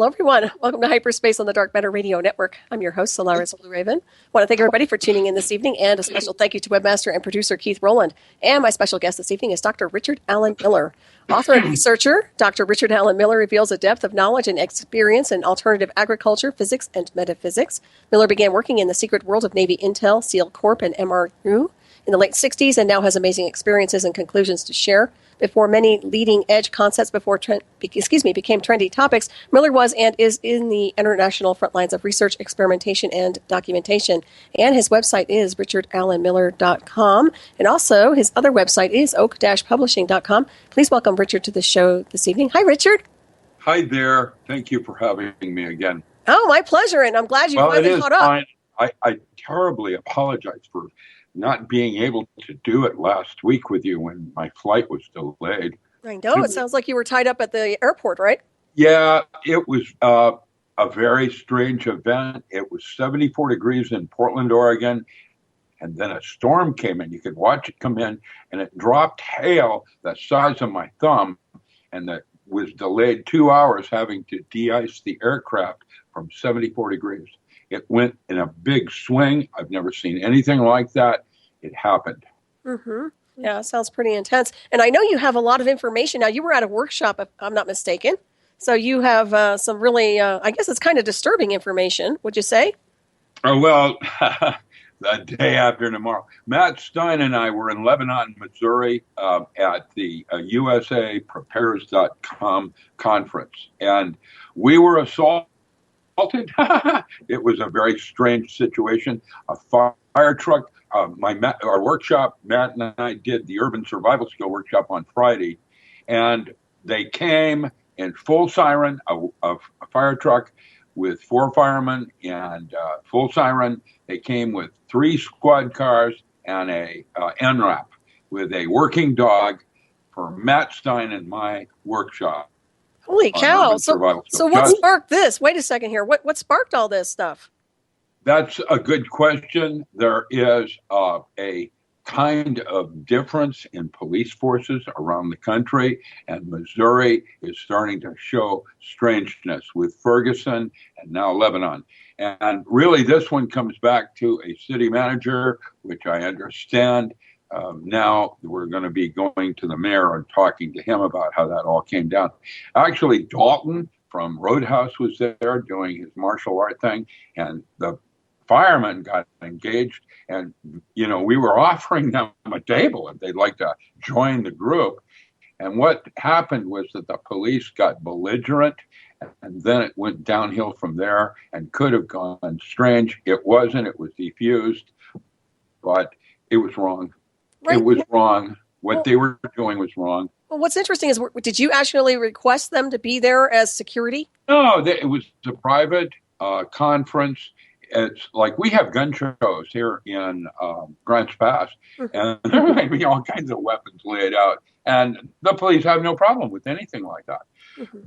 Hello, everyone. Welcome to Hyperspace on the Dark Matter Radio Network. I'm your host, Solaris BlueRaven. I want to thank everybody for tuning in this evening, and a special thank you to webmaster and producer Keith Rowland. And my special guest this evening is Dr. Richard Alan Miller. Author and researcher, Dr. Richard Alan Miller reveals a depth of knowledge and experience in alternative agriculture, physics, and metaphysics. Miller began working in the secret world of Navy Intel, SEAL Corp, and MRU in the late 60s, and now has amazing experiences and conclusions to share. Before many leading-edge concepts became trendy topics, Miller was and is in the international front lines of research, experimentation, and documentation. And his website is richardalanmiller.com. And also, his other website is oak-publishing.com. Please welcome Richard to the show this evening. Hi, Richard. Hi there. Thank you for having me again. Oh, my pleasure, and I'm glad you finally caught up. Fine. I terribly apologize for not being able to do it last week with you when my flight was delayed. I know. It sounds like you were tied up at the airport, right? Yeah, it was a very strange event. It was 74 degrees in Portland, Oregon, and then a storm came in. You could watch it come in, and it dropped hail the size of my thumb, and that was delayed 2 hours having to de-ice the aircraft from 74 degrees. It went in a big swing. I've never seen anything like that. It happened. Mm-hmm. Yeah, sounds pretty intense. And I know you have a lot of information. Now, you were at a workshop, if I'm not mistaken. So you have some really, I guess it's kind of disturbing information, would you say? Oh, well, the day after tomorrow. Matt Stein and I were in Lebanon, Missouri at the USAPrepares.com conference. And we were assaulted. It was a very strange situation. A fire truck, our workshop, Matt and I did the Urban Survival Skill Workshop on Friday, and they came in full siren, a fire truck with 4 firemen and full siren. They came with 3 squad cars and a NRAP with a working dog for Matt Stein and my workshop. Holy cow. So what sparked this? Wait a second here. What sparked all this stuff? That's a good question. There is a kind of difference in police forces around the country, and Missouri is starting to show strangeness with Ferguson and now Lebanon. And really, this one comes back to a city manager, which I understand. Now we're going to be going to the mayor and talking to him about how that all came down. Actually, Dalton from Roadhouse was there doing his martial art thing, and the firemen got engaged. And, you know, we were offering them a table if they'd like to join the group. And what happened was that the police got belligerent, and then it went downhill from there and could have gone strange. It wasn't. It was defused, but it was wrong. Right. It was wrong. What they were doing was wrong. Well, what's interesting is, did you actually request them to be there as security? No, it was a private conference. It's like we have gun shows here in Grants Pass, and there might be all kinds of weapons laid out, and the police have no problem with anything like that.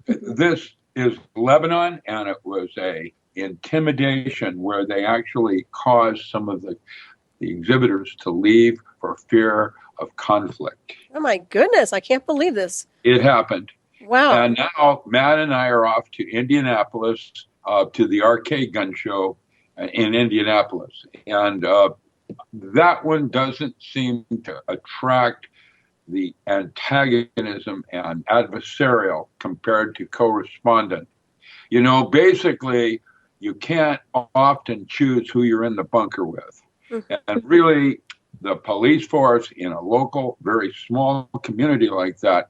This is Lebanon, and it was a intimidation where they actually caused some of the exhibitors to leave for fear of conflict. Oh my goodness, I can't believe this. It happened. Wow. And now Matt and I are off to Indianapolis to the Arcade Gun Show in Indianapolis. And that one doesn't seem to attract the antagonism and adversarial compared to correspondent. You know, basically, you can't often choose who you're in the bunker with. And really, the police force in a local, very small community like that,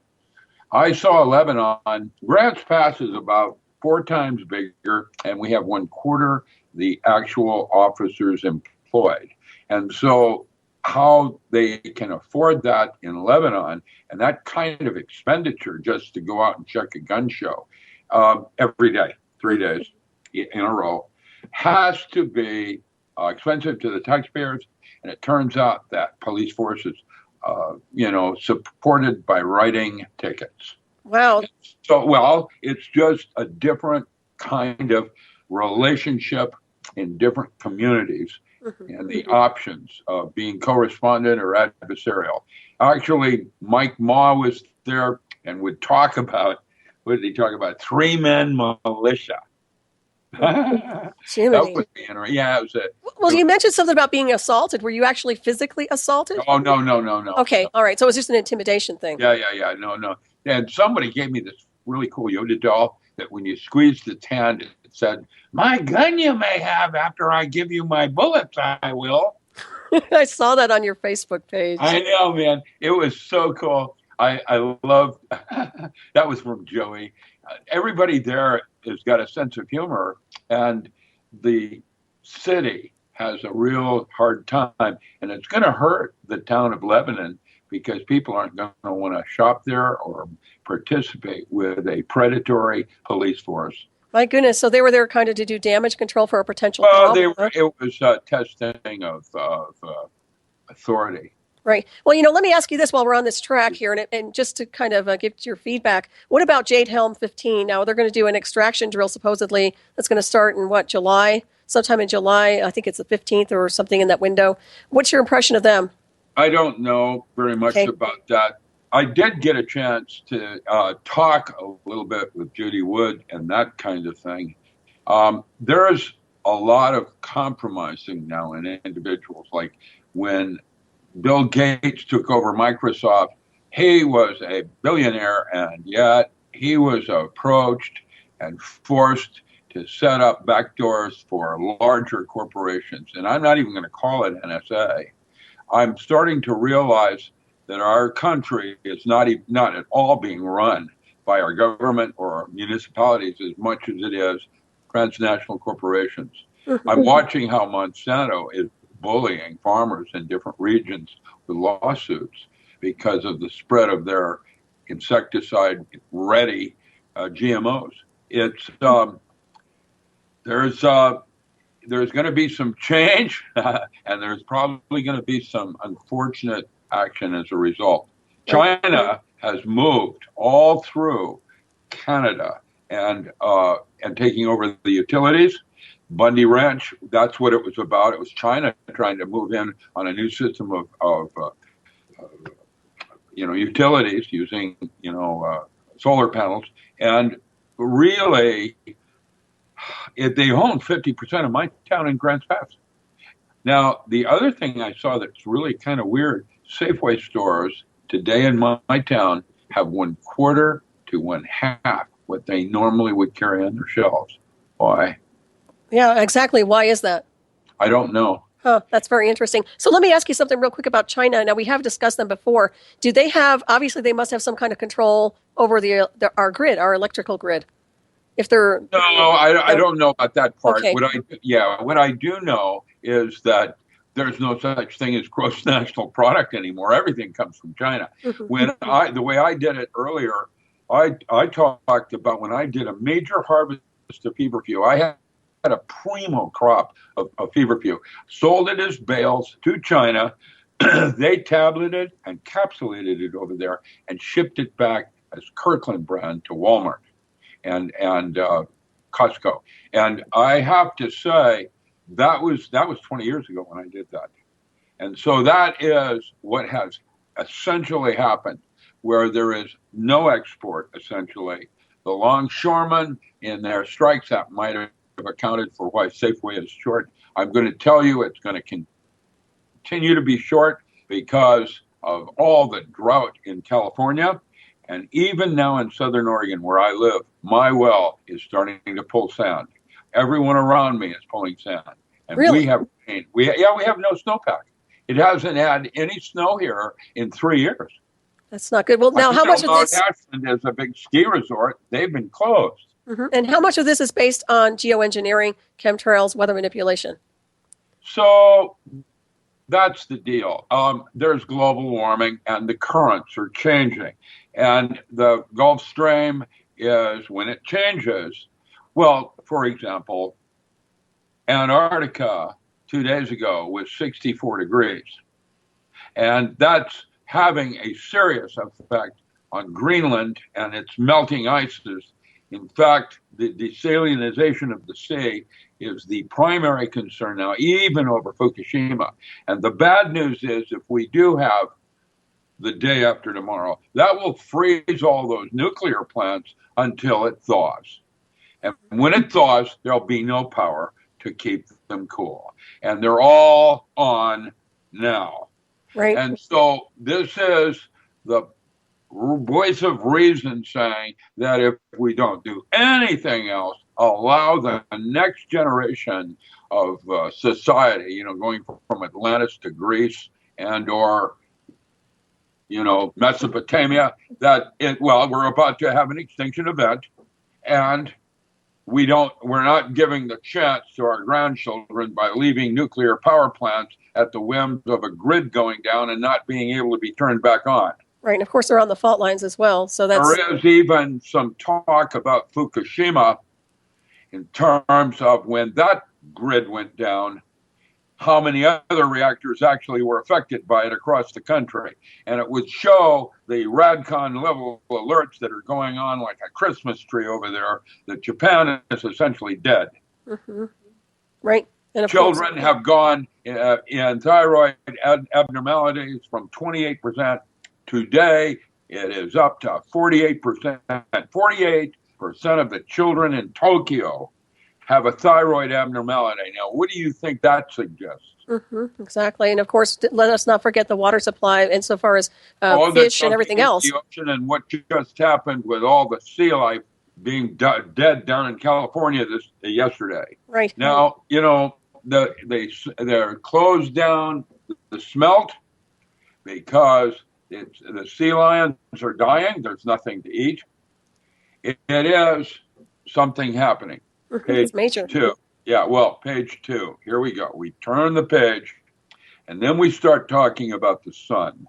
I saw Lebanon. Grants Pass is about 4 times bigger, and we have 1/4 the actual officers employed. And so how they can afford that in Lebanon and that kind of expenditure just to go out and check a gun show every day, 3 days in a row, has to be expensive to the taxpayers. And it turns out that police forces, supported by writing tickets. Wow. So, well, it's just a different kind of relationship in different communities and the options of being correspondent or adversarial. Actually, Mike Ma was there and would talk about what did he talk about? Three-man militia. That Jiminy. was interesting. Yeah, it was a. Well, you mentioned something about being assaulted. Were you actually physically assaulted? Oh, no. Okay, all right. So it was just an intimidation thing. Yeah. No. And somebody gave me this really cool Yoda doll that when you squeezed its hand, it said, "My gun you may have after I give you my bullets, I will." I saw that on your Facebook page. I know, man. It was so cool. I loved that was from Joey. Everybody there has got a sense of humor, and the city has a real hard time, and it's going to hurt the town of Lebanon because people aren't going to want to shop there or participate with a predatory police force. My goodness. So they were there kind of to do damage control for a potential Well, problem. it was testing of authority. Right. Well, let me ask you this while we're on this track here, and just to kind of give your feedback. What about Jade Helm 15? Now, they're going to do an extraction drill, supposedly, that's going to start in, July? Sometime in July. I think it's the 15th or something in that window. What's your impression of them? I don't know very much about that. I did get a chance to talk a little bit with Judy Wood and that kind of thing. There's a lot of compromising now in individuals. Like when Bill Gates took over Microsoft, he was a billionaire, and yet he was approached and forced to set up backdoors for larger corporations. And I'm not even going to call it NSA. I'm starting to realize that our country is not at all being run by our government or our municipalities as much as it is transnational corporations. I'm watching how Monsanto is bullying farmers in different regions with lawsuits because of the spread of their insecticide-ready GMOs. It's there's going to be some change, and there's probably going to be some unfortunate action as a result. China has moved all through Canada and taking over the utilities. Bundy Ranch, that's what it was about. It was China trying to move in on a new system of utilities using, solar panels. And really, they own 50% of my town in Grants Pass. Now, the other thing I saw that's really kind of weird, Safeway stores today in my town have 1/4 to 1/2 what they normally would carry on their shelves. Why? Yeah, exactly. Why is that? I don't know. Huh, that's very interesting. So let me ask you something real quick about China. Now, we have discussed them before. Do they have, obviously they must have some kind of control over our grid, our electrical grid. If they're... No, I don't know about that part. Okay. What I do know is that there's no such thing as gross national product anymore. Everything comes from China. The way I did it earlier, I talked about when I did a major harvest of feverfew, I had a primo crop of feverfew, sold it as bales to China. They tableted and capsulated it over there and shipped it back as Kirkland brand to Walmart and Costco. And I have to say that was 20 years ago when I did that. And so that is what has essentially happened, where there is no export, essentially. The longshoremen in their strikes that might have accounted for why Safeway is short. I'm going to tell you it's going to continue to be short because of all the drought in California. And even now in Southern Oregon, where I live, my well is starting to pull sand. Everyone around me is pulling sand. And really? we have no snowpack. It hasn't had any snow here in 3 years. That's not good. Well, now how much of this... Ashland is a big ski resort. They've been closed. Mm-hmm. And how much of this is based on geoengineering, chemtrails, weather manipulation? So that's the deal. There's global warming, and the currents are changing. And the Gulf Stream is, when it changes, well, for example, Antarctica 2 days ago was 64 degrees. And that's having a serious effect on Greenland and its melting ices. In fact, the desalinization of the sea is the primary concern now, even over Fukushima. And the bad news is if we do have the day after tomorrow. That will freeze all those nuclear plants until it thaws. And when it thaws, there'll be no power to keep them cool. And they're all on now. Right. And so this is the voice of reason saying that if we don't do anything else, allow the next generation of society, going from Atlantis to Greece and or Mesopotamia, we're about to have an extinction event, and we're not giving the chance to our grandchildren by leaving nuclear power plants at the whims of a grid going down and not being able to be turned back on. Right, and of course they're on the fault lines as well. So there is even some talk about Fukushima in terms of when that grid went down, how many other reactors actually were affected by it across the country. And it would show the RADCON level alerts that are going on like a Christmas tree over there, that Japan is essentially dead. Mm-hmm. Right. And children have gone in thyroid abnormalities from 28%. Today, it is up to 48%. 48% of the children in Tokyo have a thyroid abnormality. Now, what do you think that suggests? Mm-hmm, exactly. And of course, let us not forget the water supply insofar as fish and everything else. The ocean, and what just happened with all the sea life being dead down in California yesterday. Right. Now, they're closed down the smelt because the sea lions are dying. There's nothing to eat. It is something happening. It's major. 2. Yeah, well, page 2. Here we go. We turn the page, and then we start talking about the sun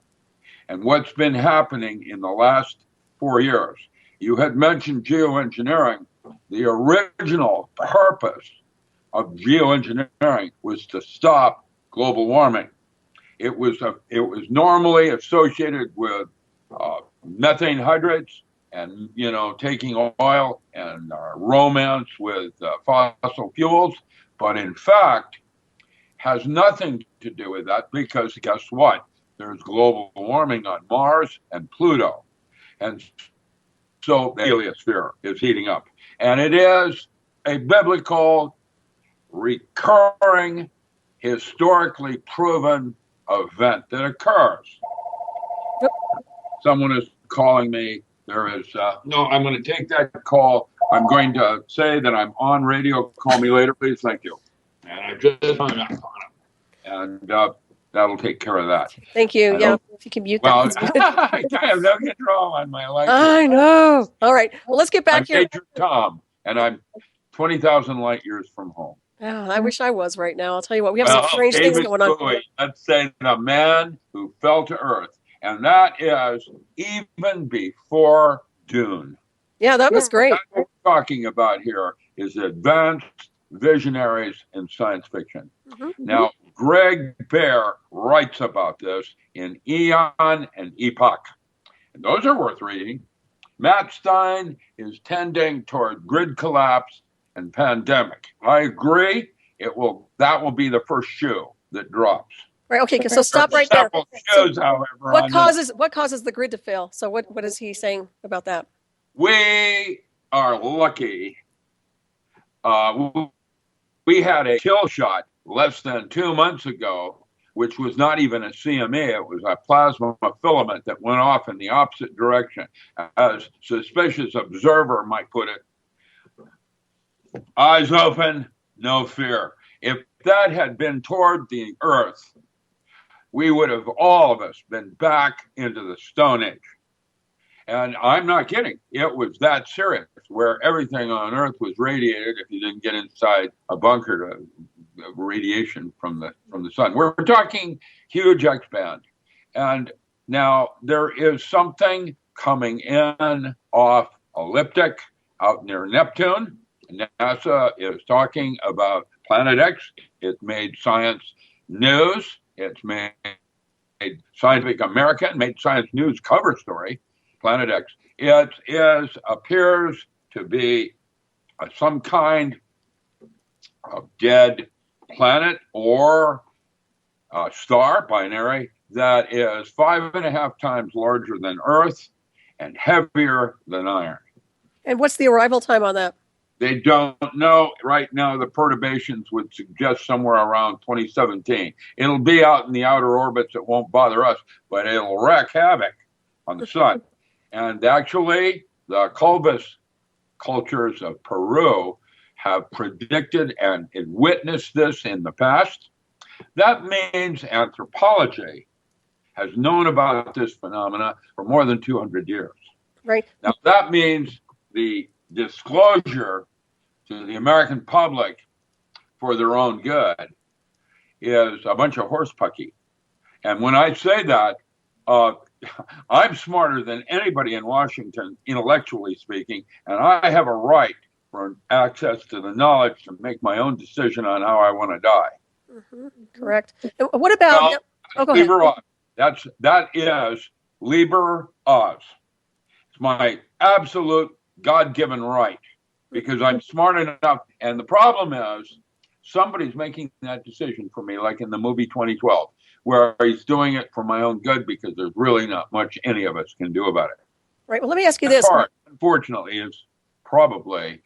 and what's been happening in the last 4 years. You had mentioned geoengineering. The original purpose of geoengineering was to stop global warming. It was normally associated with methane hydrates and taking oil and romance with fossil fuels, but in fact has nothing to do with that, because guess what? There's global warming on Mars and Pluto, and so the heliosphere is heating up, and it is a biblical, recurring, historically proven event that occurs. Yep. Someone is calling me. There is no. I'm going to take that call. I'm going to say that I'm on radio. Call me later, please. Thank you. And I just hung up on him, and that'll take care of that. Thank you. Yeah, if you can mute that. I have no control on my life. I know. All right. Well, let's get back I'm here. Major Tom, and I'm 20,000 light years from home. Oh, I wish I was right now. I'll tell you what. We have some strange things going on. Bowie, let's say the man who fell to earth. And that is even before Dune. Yeah, that was great. What we're talking about here is advanced visionaries in science fiction. Mm-hmm. Now, Greg Bear writes about this in Eon and Epoch. And those are worth reading. Matt Stein is tending toward grid collapse and pandemic. I agree. That will be the first shoe that drops. Right. Okay. So stop right there. Shows, however, what causes the grid to fail? So what is he saying about that? We are lucky. We had a kill shot less than 2 months ago, which was not even a CME. It was a plasma filament that went off in the opposite direction. As suspicious observer might put it, eyes open, no fear. If that had been toward the Earth, we would have, all of us, been back into the Stone Age. And I'm not kidding. It was that serious, where everything on Earth was radiated if you didn't get inside a bunker to radiation from the sun. We're talking huge X-band. And now there is something coming in off elliptic out near Neptune. NASA is talking about Planet X. It made science news. It's made Scientific American, made Science News cover story, Planet X. It appears to be some kind of dead planet or star, binary, that is 5.5 times larger than Earth and heavier than iron. And what's the arrival time on that? They don't know right now. The perturbations would suggest somewhere around 2017. It'll be out in the outer orbits. It won't bother us, but it'll wreak havoc on the sun. And actually, the Colbus cultures of Peru have predicted and witnessed this in the past. That means anthropology has known about this phenomena for more than 200 years. Right. Now, that means the disclosure to the American public for their own good is a bunch of horsepucky. And when I say that, I'm smarter than anybody in Washington, intellectually speaking, and I have a right for access to the knowledge to make my own decision on how I want to die. Mm-hmm. Correct. And what about? Go ahead. Liber Oz. That is Liber Oz. It's my absolute God-given right because I'm smart enough. And the problem is somebody's making that decision for me, like in the movie 2012, where he's doing it for my own good because there's really not much any of us can do about it. Right. Well, let me ask you this. Part, unfortunately, is probably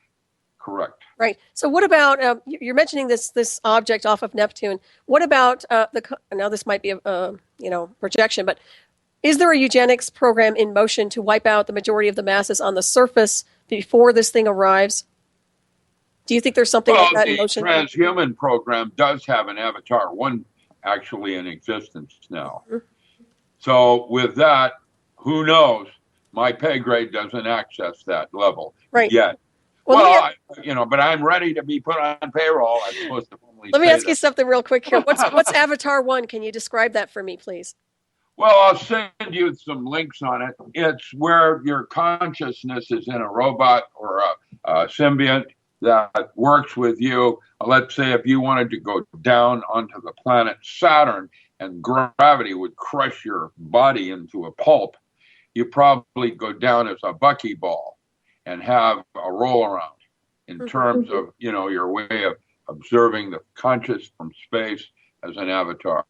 correct. Right. So what about, you're mentioning this object off of Neptune. What about now this might be a projection, but is there a eugenics program in motion to wipe out the majority of the masses on the surface before this thing arrives? Do you think there's something like that in motion? The transhuman program does have an Avatar 1 actually in existence now. Mm-hmm. So with that, who knows? My pay grade doesn't access that level yet. Well, but I'm ready to be put on payroll. I'm supposed to let me ask you something real quick here. What's Avatar 1? Can you describe that for me, please? Well, I'll send you some links on it. It's where your consciousness is in a robot or a symbiont that works with you. Let's say if you wanted to go down onto the planet Saturn and gravity would crush your body into a pulp, you probably go down as a buckyball and have a roll around in terms of, your way of observing the conscious from space as an avatar.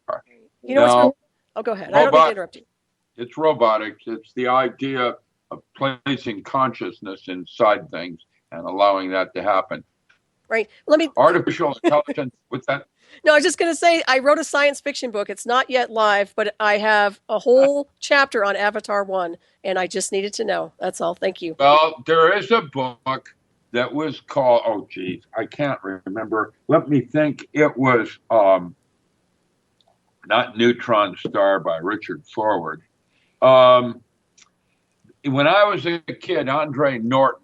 Go ahead. I don't mean to interrupt you. It's robotics. It's the idea of placing consciousness inside things and allowing that to happen. Right. Artificial intelligence with that. No, I was just going to say, I wrote a science fiction book. It's not yet live, but I have a whole chapter on Avatar 1, and I just needed to know. That's all. Thank you. Well, there is a book that was called, I can't remember. Let me think. It was not Neutron Star by Richard Forward. When I was a kid, Andre Norton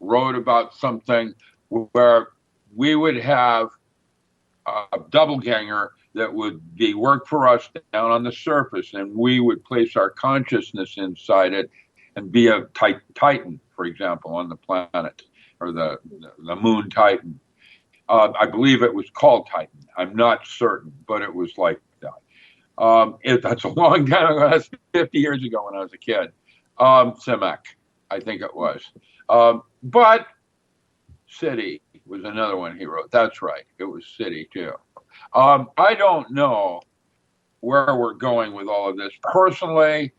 wrote about something where we would have a doppelganger that would be work for us down on the surface, and we would place our consciousness inside it and be a Titan, for example, on the planet, or the moon Titan. I believe it was called Titan. I'm not certain, but it was like that. That's a long time ago. That's 50 years ago when I was a kid. Simek, I think it was. But City was another one he wrote. That's right. It was City, too. I don't know where we're going with all of this. Personally,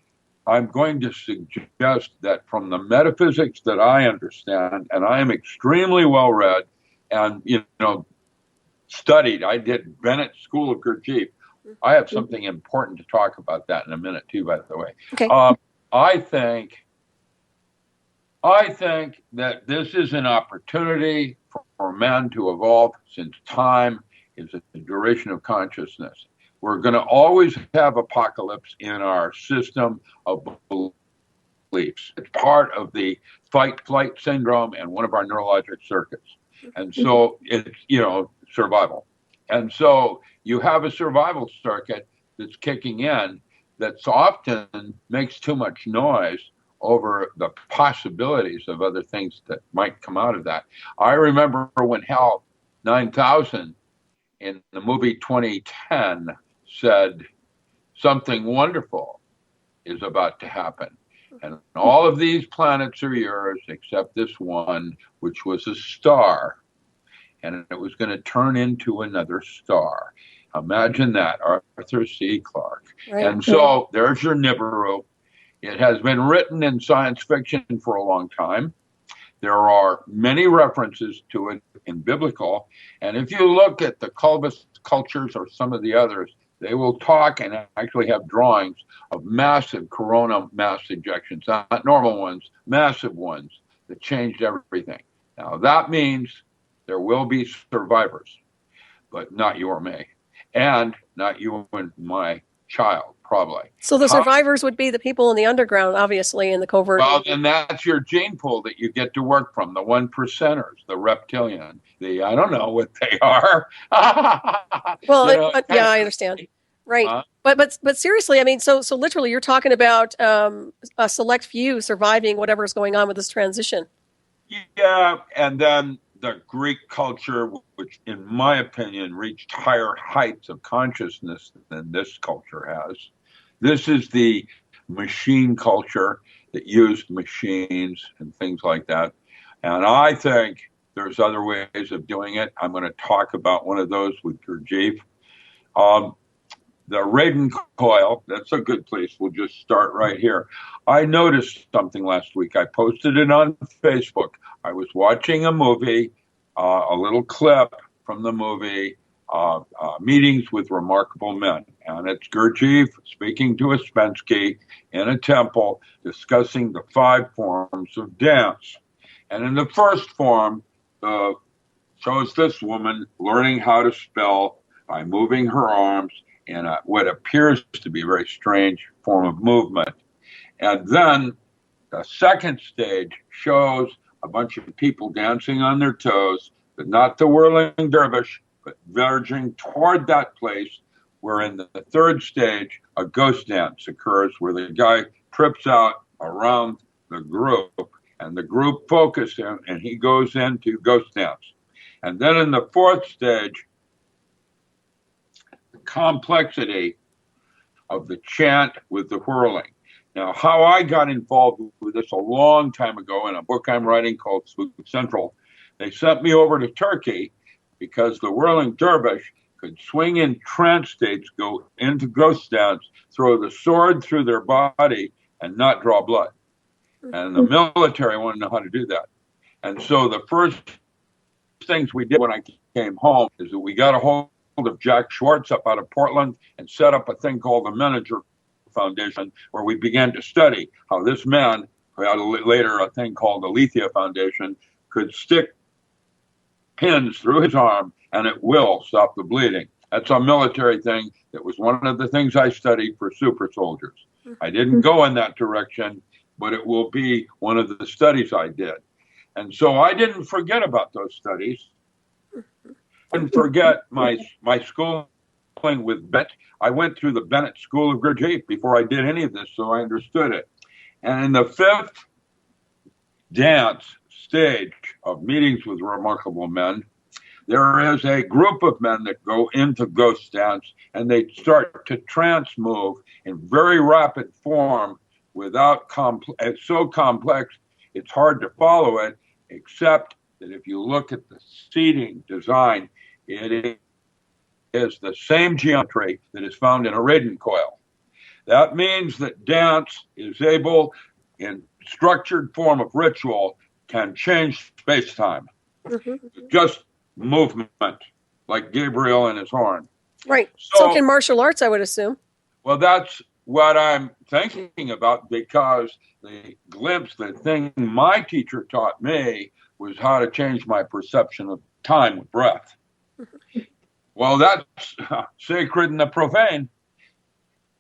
I'm going to suggest that from the metaphysics that I understand, and I am extremely well read and, studied. I did Bennett School of Gurdjieff. I have something important to talk about that in a minute, too, by the way. Okay. I think that this is an opportunity for man to evolve, since time is a duration of consciousness. We're going to always have apocalypse in our system of beliefs. It's part of the fight-flight syndrome and one of our neurologic circuits. And so it's, survival. And so you have a survival circuit that's kicking in that's often makes too much noise over the possibilities of other things that might come out of that. I remember when HAL 9000 in the movie 2010 said something wonderful is about to happen. And all of these planets are yours except this one, which was a star. And it was going to turn into another star. Imagine that, Arthur C. Clarke. Right. And so there's your Nibiru. It has been written in science fiction for a long time. There are many references to it in biblical. And if you look at the Cultus cultures or some of the others, they will talk and actually have drawings of massive corona mass ejections, not normal ones, massive ones that changed everything. Now, that means there will be survivors, but not you or me, and not you and my child, probably. So the survivors would be the people in the underground, obviously, in the covert. Well, then that's your gene pool that you get to work from, the 1%ers, the reptilian, I don't know what they are. Well, yeah, I understand. Right. But seriously, I mean, so literally you're talking about a select few surviving whatever's going on with this transition. Yeah, and then the Greek culture, which in my opinion reached higher heights of consciousness than this culture has. This is the machine culture that used machines and things like that. And I think there's other ways of doing it. I'm going to talk about one of those with Gurdjieff. The Raven coil, that's a good place. We'll just start right here. I noticed something last week. I posted it on Facebook. I was watching a movie, a little clip from the movie, Meetings with Remarkable Men. And it's Gurdjieff speaking to Ouspensky in a temple discussing the 5 forms of dance. And in the first form, shows this woman learning how to spell by moving her arms in what appears to be a very strange form of movement. And then the second stage shows a bunch of people dancing on their toes, but not the whirling dervish, but verging toward that place where in the third stage, a ghost dance occurs where the guy trips out around the group and the group focuses him and he goes into ghost dance. And then in the fourth stage, the complexity of the chant with the whirling. Now, how I got involved with this a long time ago in a book I'm writing called Spook Central, they sent me over to Turkey because the whirling dervish could swing in trance states, go into ghost dance, throw the sword through their body, and not draw blood. And the military wanted to know how to do that. And so the first things we did when I came home is that we got a hold of Jack Schwartz up out of Portland and set up a thing called the Manager Foundation, where we began to study how this man, who had later a thing called the Lethia Foundation, could stick pins through his arm and it will stop the bleeding. That's a military thing. That was one of the things I studied for super soldiers. I didn't go in that direction, but it will be one of the studies I did. And so I didn't forget about those studies. I didn't forget my schooling with Bennett. I went through the Bennett School of Gurdjieff before I did any of this, so I understood it. And in the fifth dance stage of Meetings with Remarkable Men, there is a group of men that go into ghost dance and they start to trance move in very rapid form without it's so complex it's hard to follow it, except that if you look at the seating design, it is the same geometry that is found in a Raven coil. That means that dance is able, in structured form of ritual, can change space-time. Just movement, like Gabriel and his horn. Right. So can martial arts, I would assume. Well, that's what I'm thinking about, because the thing my teacher taught me was how to change my perception of time with breath. Well, that's sacred and the profane.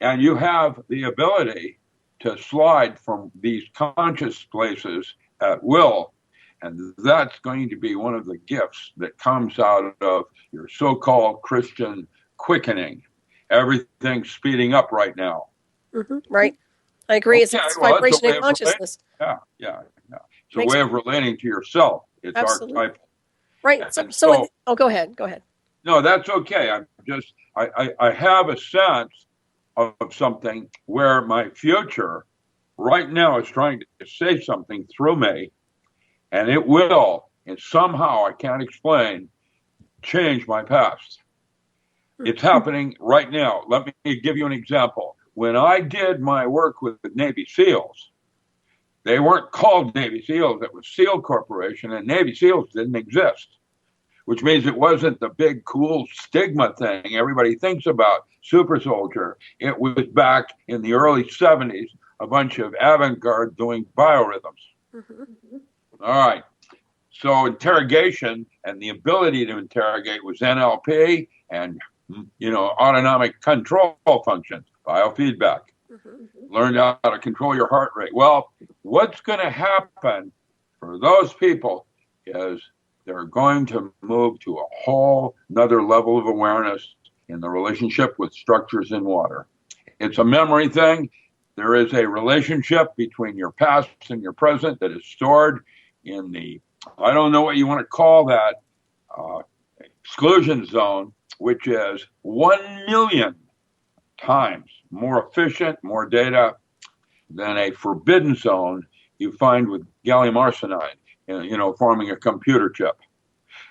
And you have the ability to slide from these conscious places at will. And that's going to be one of the gifts that comes out of your so-called Christian quickening. Everything's speeding up right now. Right. I agree. Okay, it's vibration and consciousness. Yeah. It's a way of relating to yourself. It's archetypal. Right. So go ahead. No, that's okay. I have a sense of something where my future right now is trying to say something through me, and it will, and somehow I can't explain, change my past. It's happening right now. Let me give you an example. When I did my work with the Navy SEALs, they weren't called Navy SEALs. It was SEAL Corporation, and Navy SEALs didn't exist, which means it wasn't the big, cool stigma thing everybody thinks about, super soldier. It was back in the early 70s, a bunch of avant-garde doing biorhythms. All right. So interrogation and the ability to interrogate was NLP and, autonomic control functions, biofeedback. Learned how to control your heart rate. Well, what's going to happen for those people is they're going to move to a whole another level of awareness in the relationship with structures in water. It's a memory thing. There is a relationship between your past and your present that is stored in the, I don't know what you want to call that, exclusion zone, which is 1 million times more efficient, more data than a forbidden zone you find with gallium arsenide, forming a computer chip.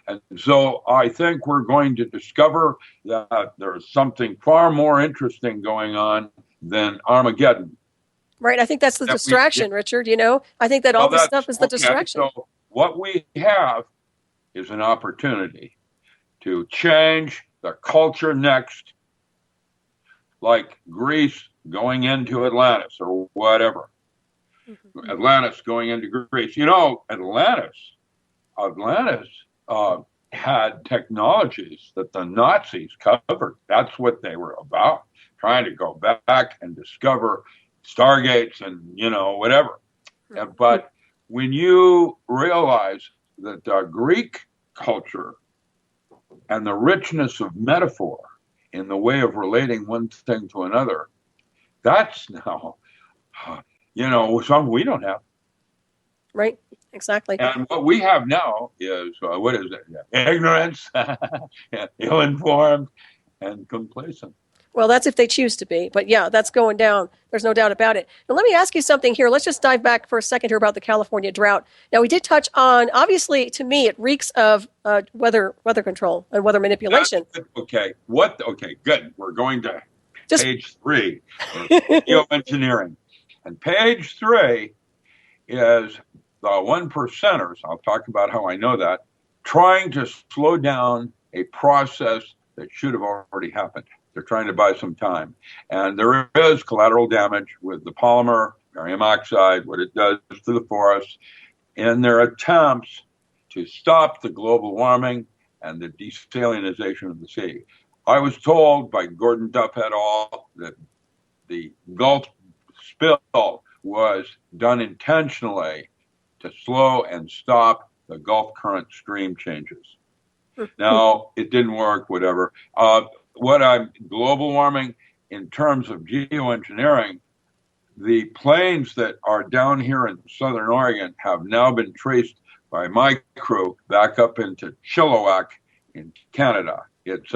And so I think we're going to discover that there's something far more interesting going on than Armageddon. Right. I think that's the distraction, Richard. I think that all this stuff is the distraction. So what we have is an opportunity to change the culture next, like Greece going into Atlantis or whatever. Atlantis going into Greece. Atlantis had technologies that the Nazis covered. That's what they were about, trying to go back and discover stargates and, whatever. But when you realize that the Greek culture and the richness of metaphor in the way of relating one thing to another, that's now, something we don't have. Right, exactly. And what we have now is, what is it? Ignorance, ill-informed, and complacent. Well, that's if they choose to be. But yeah, that's going down. There's no doubt about it. Now, let me ask you something here. Let's just dive back for a second here about the California drought. Now, we did touch on, obviously, to me, it reeks of weather control and weather manipulation. Okay, good. We're going to page 3, geoengineering. And page 3 is the 1%ers, I'll talk about how I know that, trying to slow down a process that should have already happened. They're trying to buy some time. And there is collateral damage with the polymer, barium oxide, what it does to the forest, in their attempts to stop the global warming and the desalinization of the sea. I was told by Gordon Duff et al. That the Gulf spill was done intentionally to slow and stop the Gulf current stream changes. Now, it didn't work, whatever. Global warming in terms of geoengineering, the planes that are down here in Southern Oregon have now been traced by my crew back up into Chilliwack in Canada. It's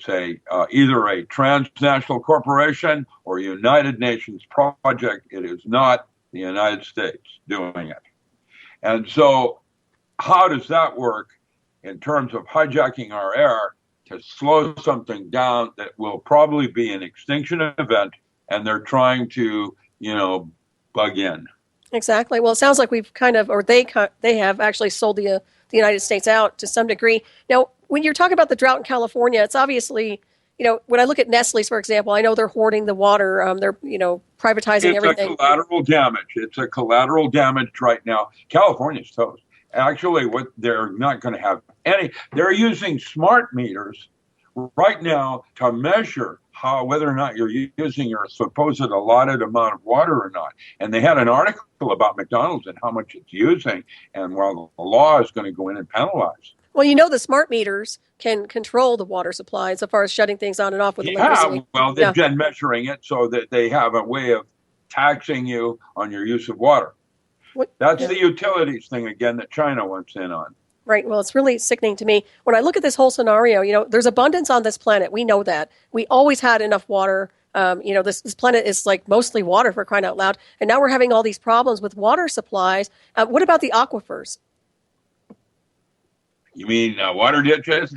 either a transnational corporation or United Nations project. It is not the United States doing it. And so how does that work in terms of hijacking our air to slow something down that will probably be an extinction event, and they're trying to, bug in? Exactly. Well, it sounds like we've they have actually sold the United States out to some degree. Now, when you're talking about the drought in California, it's obviously, when I look at Nestle's, for example, I know they're hoarding the water. They're, privatizing everything. It's a collateral damage. It's a collateral damage right now. California's toast. Actually, what they're not going to have they're using smart meters right now to measure whether or not you're using your supposed allotted amount of water or not. And they had an article about McDonald's and how much it's using, and while the law is going to go in and penalize. Well, the smart meters can control the water supply as far as shutting things on and off with electricity. Yeah, well, they've been measuring it so that they have a way of taxing you on your use of water. That's the utilities thing again that China wants in on. Right. Well, it's really sickening to me. When I look at this whole scenario, there's abundance on this planet. We know that. We always had enough water. This planet is like mostly water, for crying out loud. And now we're having all these problems with water supplies. What about the aquifers? You mean water ditches?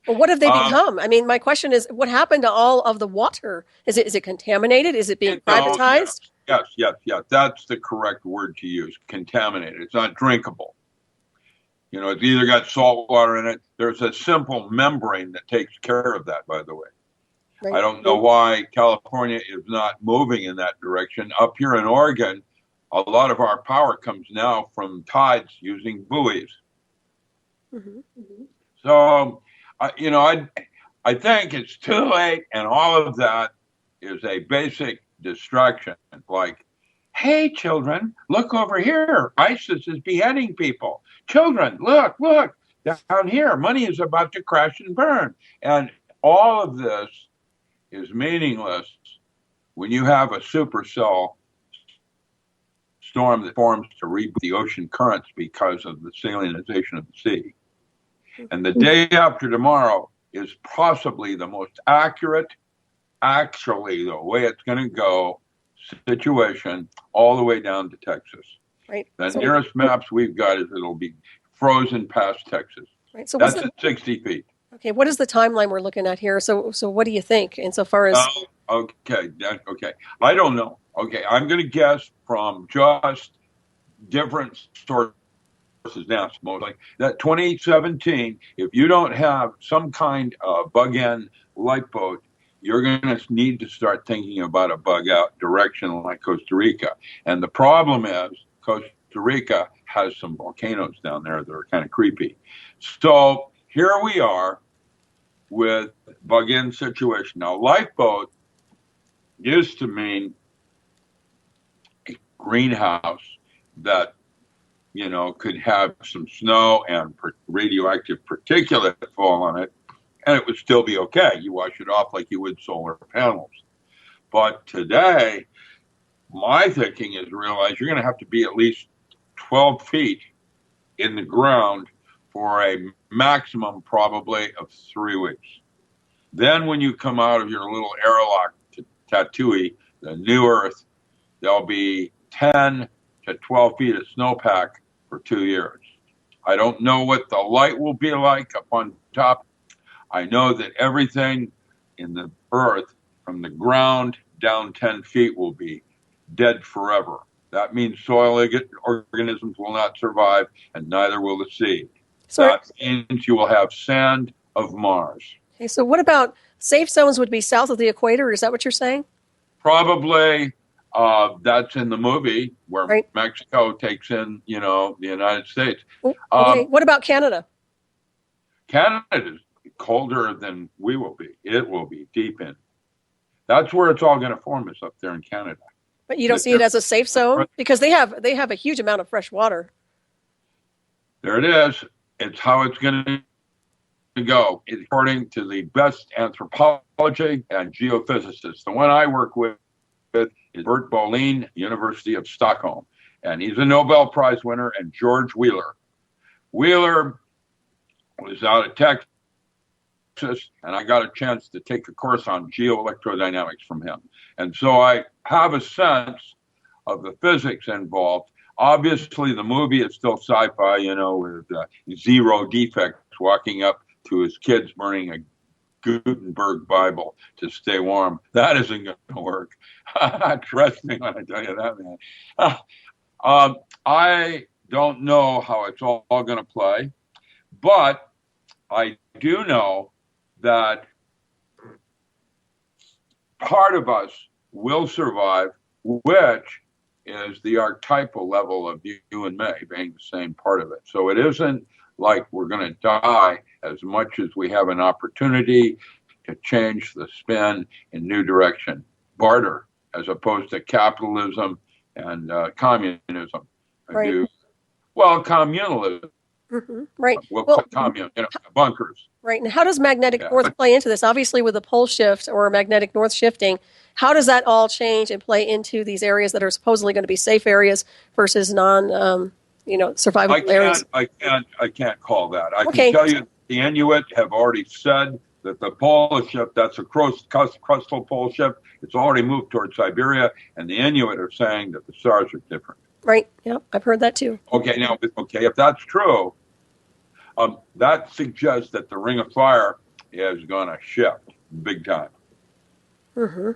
Well, what have they become? I mean, my question is, what happened to all of the water? Is it contaminated? Is it being privatized? Yes. That's the correct word to use. Contaminated. It's not drinkable. It's either got salt water in it. There's a simple membrane that takes care of that, by the way. Right. I don't know why California is not moving in that direction. Up here in Oregon, a lot of our power comes now from tides using buoys. Mm-hmm. So, I think it's too late, and all of that is a basic distraction. Like, hey, children, look over here. ISIS is beheading people. Children, look, down here. Money is about to crash and burn. And all of this is meaningless when you have a supercell storm that forms to reboot the ocean currents because of the salinization of the sea. And the day after tomorrow is possibly the most accurate, actually, the way it's going to go situation all the way down to Texas. Right. The nearest maps we've got is it'll be frozen past Texas. Right. So that's at 60 feet. Okay. What is the timeline we're looking at here? So what do you think insofar as? Okay. I don't know. Okay. I'm going to guess from just different sources now, mostly that 2017, if you don't have some kind of bug-in lifeboat, you're going to need to start thinking about a bug-out direction like Costa Rica. And the problem is Costa Rica has some volcanoes down there that are kind of creepy. So here we are with bug-in situation. Now, lifeboat used to mean a greenhouse that could have some snow and radioactive particulate fall on it, and it would still be okay. You wash it off like you would solar panels. But today, my thinking is realize you're going to have to be at least 12 feet in the ground for a maximum probably of 3 weeks. Then when you come out of your little airlock to Tatooine, the new Earth, there'll be 10 to 12 feet of snowpack for 2 years. I don't know what the light will be like up on top. I know that everything in the earth from the ground down 10 feet will be dead forever. That means soil organisms will not survive, and neither will the sea. So that means you will have sand of Mars. Okay, so what about safe zones would be south of the equator? Is that what you're saying? Probably. That's in the movie where Mexico takes in, the United States. Okay. What about Canada? Canada is colder than we will be. It will be deep in. That's where it's all going to form is up there in Canada. But you don't see it as a safe zone because they have a huge amount of fresh water. There it is. It's how it's going to go. According to the best anthropology and geophysicists, the one I work with is Bert Bolin, University of Stockholm. And he's a Nobel Prize winner, and George Wheeler. Wheeler was out of Texas, and I got a chance to take a course on geoelectrodynamics from him. And so I have a sense of the physics involved. Obviously, the movie is still sci-fi, with zero defects walking up to his kids burning a Gutenberg Bible to stay warm. That isn't going to work. Trust me when I tell you that, man. I don't know how it's all going to play, but I do know that part of us will survive, which is the archetypal level of you and me being the same part of it. So it isn't like we're going to die as much as we have an opportunity to change the spin in new direction. Barter, as opposed to capitalism and communism. Right. Communalism. Mm-hmm. Right. We'll call commune, bunkers. Right. And how does magnetic north play into this? Obviously, with the pole shift or magnetic north shifting, how does that all change and play into these areas that are supposedly going to be safe areas versus survivable areas? I can't call that. I can tell you the Inuit have already said that the pole shift, that's a crustal pole shift, it's already moved towards Siberia, and the Inuit are saying that the stars are different. Right. Yeah, I've heard that too. Okay, if that's true, That suggests that the Ring of Fire is going to shift big time. Mm-hmm.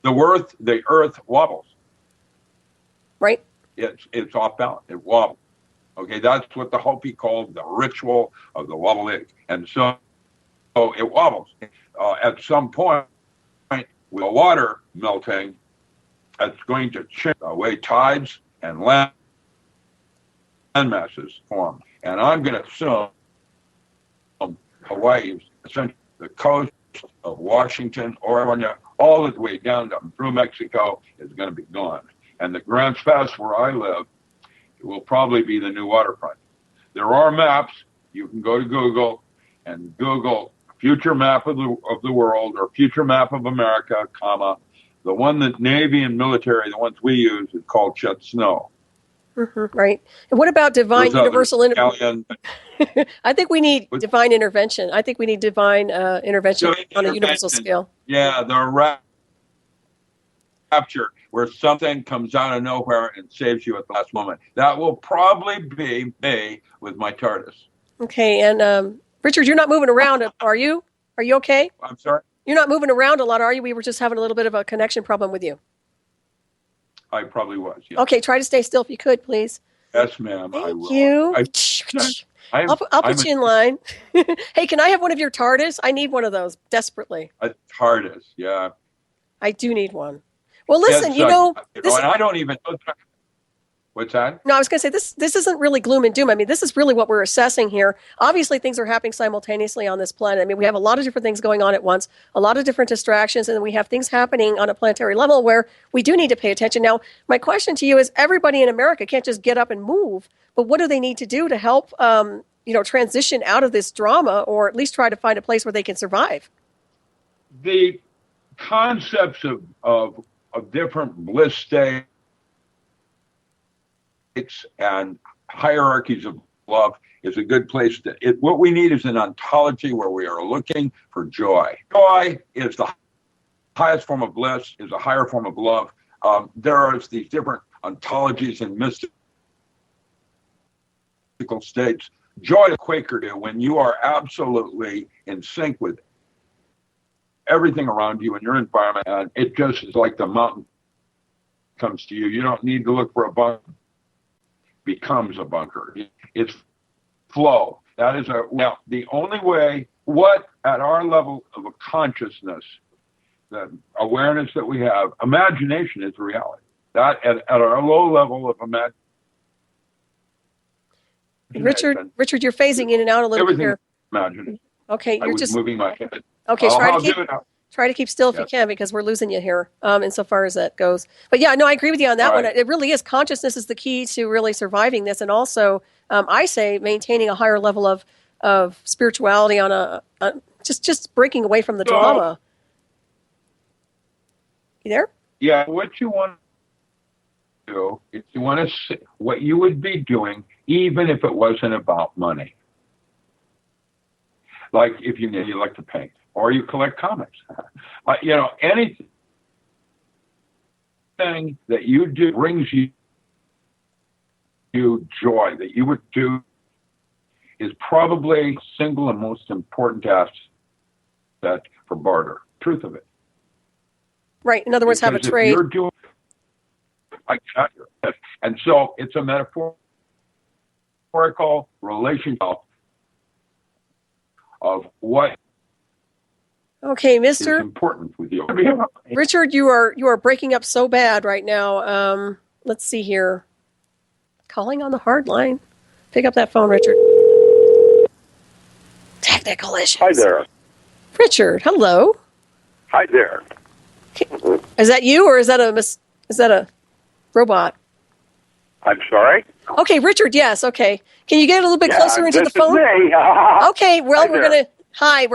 The Earth wobbles. Right. It's off balance. It wobbles. Okay, that's what the Hopi called the ritual of the wobbling. And so it wobbles. At some point, with the water melting, it's going to change the way tides and land masses form. And I'm going to assume Hawaii, essentially the coast of Washington, Oregon, all the way down through Mexico is going to be gone. And the Grants Pass where I live will probably be the new waterfront. There are maps. You can go to Google and Google future map of the world or future map of America, comma. The one that Navy and military, the ones we use, is called Shed Snow. Mm-hmm, right. And what about divine universal intervention? I think we need divine intervention. I think we need divine intervention on a universal scale. Yeah, the rapture, where something comes out of nowhere and saves you at the last moment. That will probably be me with my TARDIS. Okay, and Richard, you're not moving around, are you? Are you okay? I'm sorry? You're not moving around a lot, are you? We were just having a little bit of a connection problem with you. I probably was, yes. Okay, try to stay still if you could, please. Yes, ma'am, Thank I will. you. I'll put you in line. Hey, can I have one of your TARDIS? I need one of those desperately. A TARDIS, yeah. I do need one. Well, listen, and I don't even know. What's that? No, I was going to say this isn't really gloom and doom. I mean, this is really what we're assessing here. Obviously, things are happening simultaneously on this planet. I mean, we have a lot of different things going on at once, a lot of different distractions, and then we have things happening on a planetary level where we do need to pay attention. Now, my question to you is, everybody in America can't just get up and move, but what do they need to do to help, transition out of this drama, or at least try to find a place where they can survive? The concepts of different bliss states and hierarchies of love is a good place what we need is an ontology where we are looking for joy. Joy is the highest form of bliss, is a higher form of love. There are these different ontologies and mystical states. Joy is Quaker do when you are absolutely in sync with everything around you and your environment, and it just is like the mountain comes to you. You don't need to look for a bunker. Becomes a bunker. It's flow. That is the only way. What at our level of a consciousness, the awareness that we have, imagination is reality. That at our low level of imagination. Richard, you're phasing in and out a little bit here. Imagination. Okay, you're just moving my head. Okay, try to keep still if you can, because we're losing you here insofar as that goes. But yeah, no, I agree with you on that one. It really is. Consciousness is the key to really surviving this. And also, I say maintaining a higher level of spirituality on just breaking away from the drama. You there? Yeah, what you want to do is you want to see what you would be doing even if it wasn't about money. Like if you like to paint. Or you collect comics. Anything that you do brings you joy, that you would do is probably single and most important asset for barter. Truth of it. Right. In other words, have a trade. You're doing, and so it's a metaphorical relationship of what. Okay, Mr. important with you. Richard, you are breaking up so bad right now. Let's see here. Calling on the hard line. Pick up that phone, Richard. Technical issues. Hi there. Richard, hello. Hi there. Is that you, or is that a robot? I'm sorry? Okay, Richard, yes, okay. Can you get a little bit closer into the phone? Okay, well, we're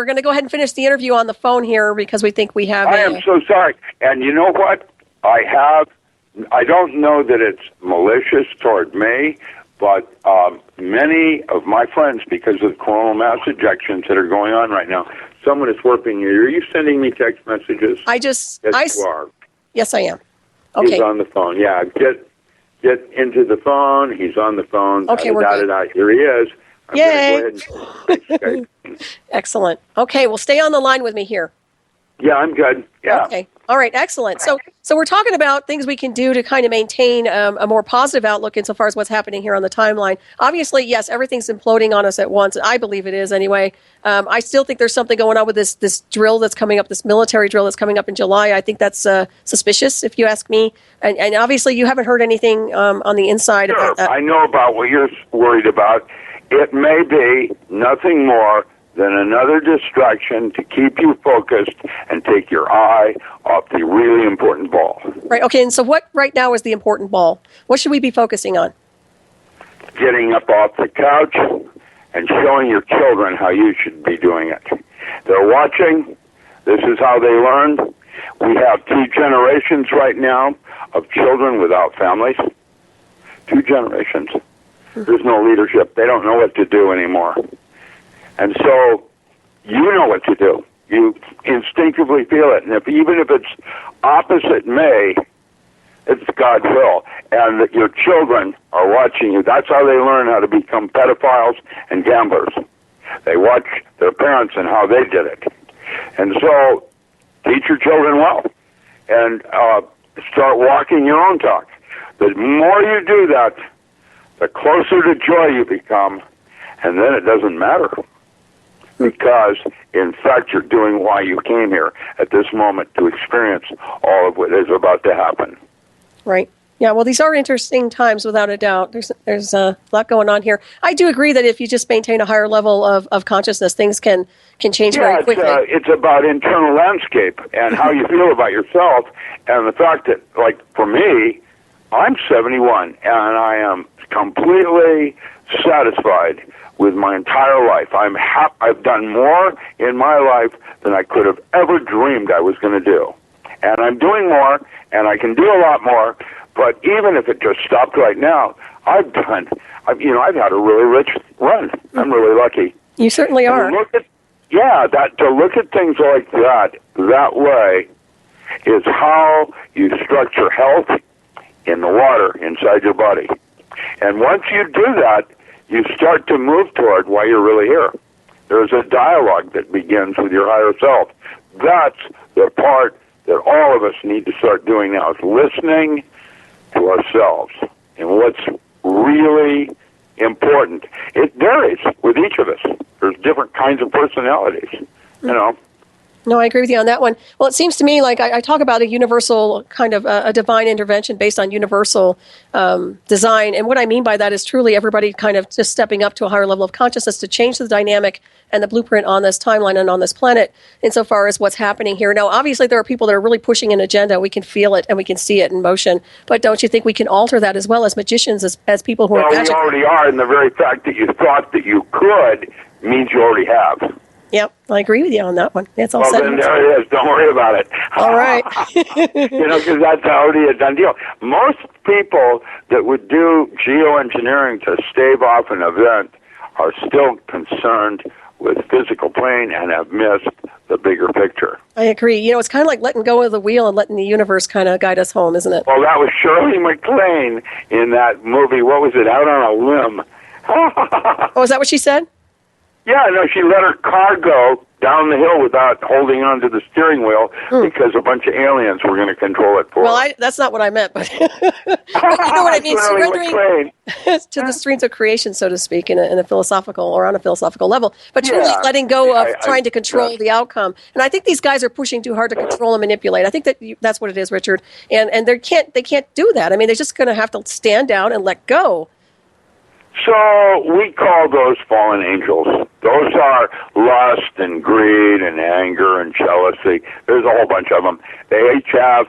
going to go ahead and finish the interview on the phone here because we think we have I am so sorry. And you know what? I don't know that it's malicious toward me, but many of my friends, because of coronal mass ejections that are going on right now, someone is warping you. Are you sending me text messages? Yes, you are. Yes, I am. Okay. He's on the phone. Yeah, get into the phone. He's on the phone. Okay, we're good. Here he is. I'm Yay. going to go ahead and Skype. Excellent. Okay, well, stay on the line with me here. Yeah, I'm good. Yeah. Okay. All right. Excellent. So we're talking about things we can do to kind of maintain a more positive outlook insofar as what's happening here on the timeline. Obviously, yes, everything's imploding on us at once. I believe it is anyway. I still think there's something going on with this drill that's coming up, this military drill that's coming up in July. I think that's suspicious, if you ask me. And obviously, you haven't heard anything on the inside about that. I know about what you're worried about. It may be nothing more than another distraction to keep you focused and take your eye off the really important ball. Right. Okay. And so what right now is the important ball? What should we be focusing on? Getting up off the couch and showing your children how you should be doing it. They're watching. This is how they learn. We have 2 generations right now of children without families. 2 generations. There's no leadership. They don't know what to do anymore. And so you know what to do. You instinctively feel it. And even if it's opposite May, it's God's will. And that your children are watching you. That's how they learn how to become pedophiles and gamblers. They watch their parents and how they did it. And so teach your children well. And start walking your own talk. The more you do that, the closer to joy you become. And then it doesn't matter. Because, in fact, you're doing why you came here at this moment to experience all of what is about to happen. Right. Yeah, well, these are interesting times, without a doubt. There's a lot going on here. I do agree that if you just maintain a higher level of consciousness, things can change very quickly. It's about internal landscape and how you feel about yourself, and the fact that, like, for me, I'm 71, and I am completely satisfied with my entire life. I've done more in my life than I could have ever dreamed I was going to do. And I'm doing more, and I can do a lot more, but even if it just stopped right now, I've had a really rich run. I'm really lucky. You certainly are. To look at things like that way, is how you structure health in the water inside your body. And once you do that, you start to move toward why you're really here. There's a dialogue that begins with your higher self. That's the part that all of us need to start doing now, is listening to ourselves and what's really important. It varies with each of us. There's different kinds of personalities, you know. No, I agree with you on that one. Well, it seems to me like I talk about a universal kind of a divine intervention based on universal design. And what I mean by that is truly everybody kind of just stepping up to a higher level of consciousness to change the dynamic and the blueprint on this timeline and on this planet insofar as what's happening here. Now, obviously, there are people that are really pushing an agenda. We can feel it and we can see it in motion. But don't you think we can alter that as well as magicians, as people who are magic? We already are, and the very fact that you thought that you could means you already have. Yep, I agree with you on that one. That's all well, then there it is. Don't worry about it. All right. Because that's already a done deal. Most people that would do geoengineering to stave off an event are still concerned with physical plane and have missed the bigger picture. I agree. It's kind of like letting go of the wheel and letting the universe kind of guide us home, isn't it? Well, that was Shirley MacLaine in that movie. What was it? Out on a Limb. Oh, is that what she said? Yeah, no, she let her car go down the hill without holding onto the steering wheel because a bunch of aliens were going to control it for her. Well, that's not what I meant, but you know what I mean. Surrendering to the streams of creation, so to speak, in a philosophical or on a philosophical level, but truly letting go of trying to control the outcome. And I think these guys are pushing too hard to control and manipulate. I think that's what it is, Richard. And they can't do that. I mean, they're just going to have to stand down and let go. So we call those fallen angels. Those are lust and greed and anger and jealousy. There's a whole bunch of them. They each have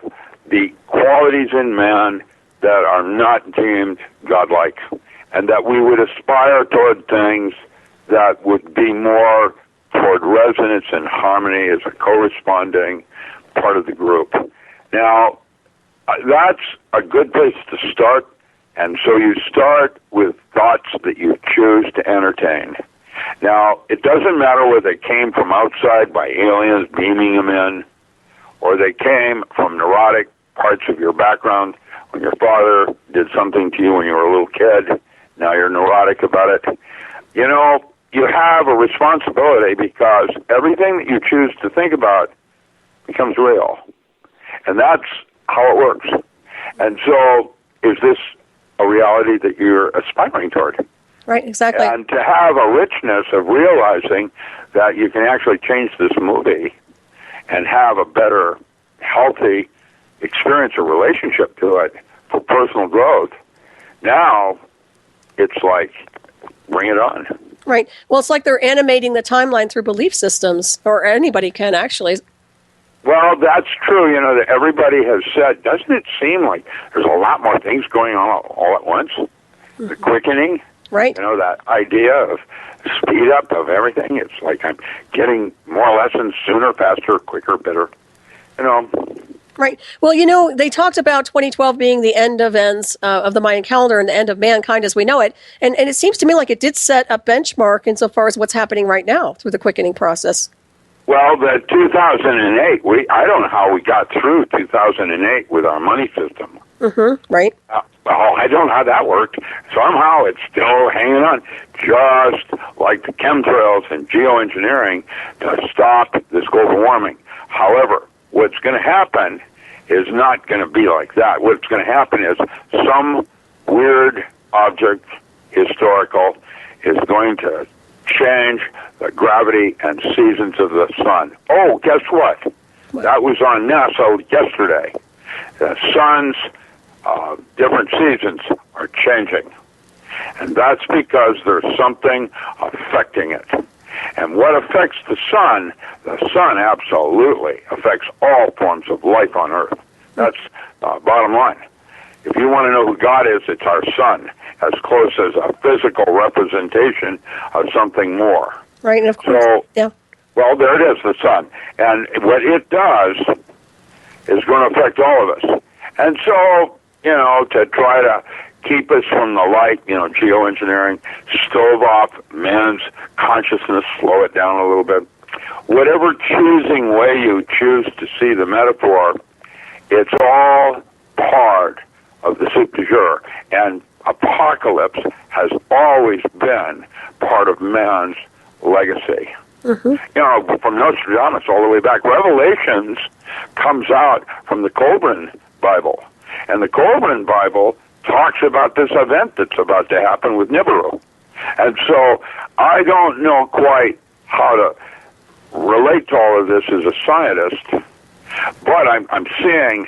the qualities in man that are not deemed godlike, and that we would aspire toward things that would be more toward resonance and harmony as a corresponding part of the group. Now, that's a good place to start. And so you start with thoughts that you choose to entertain. Now, it doesn't matter whether they came from outside by aliens beaming them in, or they came from neurotic parts of your background when your father did something to you when you were a little kid. Now you're neurotic about it. you know, you have a responsibility because everything that you choose to think about becomes real. And that's how it works. And so, is this a reality that you're aspiring toward? Right, exactly. And to have a richness of realizing that you can actually change this movie and have a better, healthy experience or relationship to it for personal growth, now it's like, bring it on. Right. Well, it's like they're animating the timeline through belief systems, or anybody can actually. Well, that's true. You know, that everybody has said, doesn't it seem like there's a lot more things going on all at once? Mm-hmm. The quickening. Right. You know, that idea of speed up of everything. It's like I'm getting more lessons sooner, faster, quicker, better. You know. Right. Well, you know, they talked about 2012 being the end of ends of the Mayan calendar and the end of mankind as we know it. And it seems to me like it did set a benchmark insofar as what's happening right now through the quickening process. Well, the 2008, I don't know how we got through 2008 with our money system. Mm-hmm. Right. Well, I don't know how that worked. Somehow it's still hanging on, just like the chemtrails and geoengineering to stop this global warming. However, what's going to happen is not going to be like that. What's going to happen is some weird object, historical, is going to change the gravity and seasons of the sun. Oh, guess what? That was on NASA yesterday. The sun's different seasons are changing. And that's because there's something affecting it. And what affects the sun absolutely affects all forms of life on Earth. That's bottom line. If you want to know who God is, it's our sun, as close as a physical representation of something more. Right, and of course, so, yeah. Well, there it is, the sun. And what it does is going to affect all of us. And so, you know, to try to keep us from the light, you know, geoengineering, stove off man's consciousness, slow it down a little bit. Whatever choosing way you choose to see the metaphor, it's all part of the soup du jour. And apocalypse has always been part of man's legacy. Mm-hmm. You know, from Nostradamus all the way back. Revelations comes out from the Colburn Bible. And the Colburn Bible talks about this event that's about to happen with Nibiru. And so I don't know quite how to relate to all of this as a scientist, but I'm seeing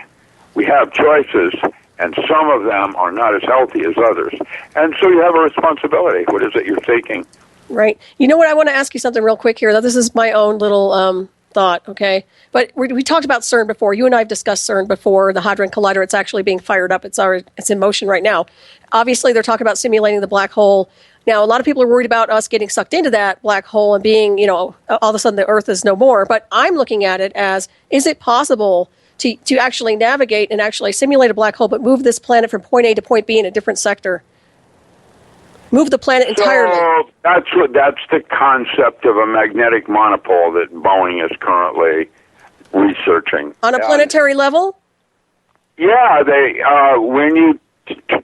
we have choices, and some of them are not as healthy as others. And so you have a responsibility. What is it you're taking? Right. You know what? I want to ask you something real quick here. This is my own little thought, okay? But we talked about CERN before. You and I have discussed CERN before, the Hadron Collider. It's actually being fired up. It's in motion right now. Obviously, they're talking about simulating the black hole. Now, a lot of people are worried about us getting sucked into that black hole and being, you know, all of a sudden the Earth is no more. But I'm looking at it as, is it possible to actually navigate and actually simulate a black hole, but move this planet from point A to point B in a different sector? Move the planet entirely. So that's the concept of a magnetic monopole that Boeing is currently researching. On a planetary level? Yeah, they when you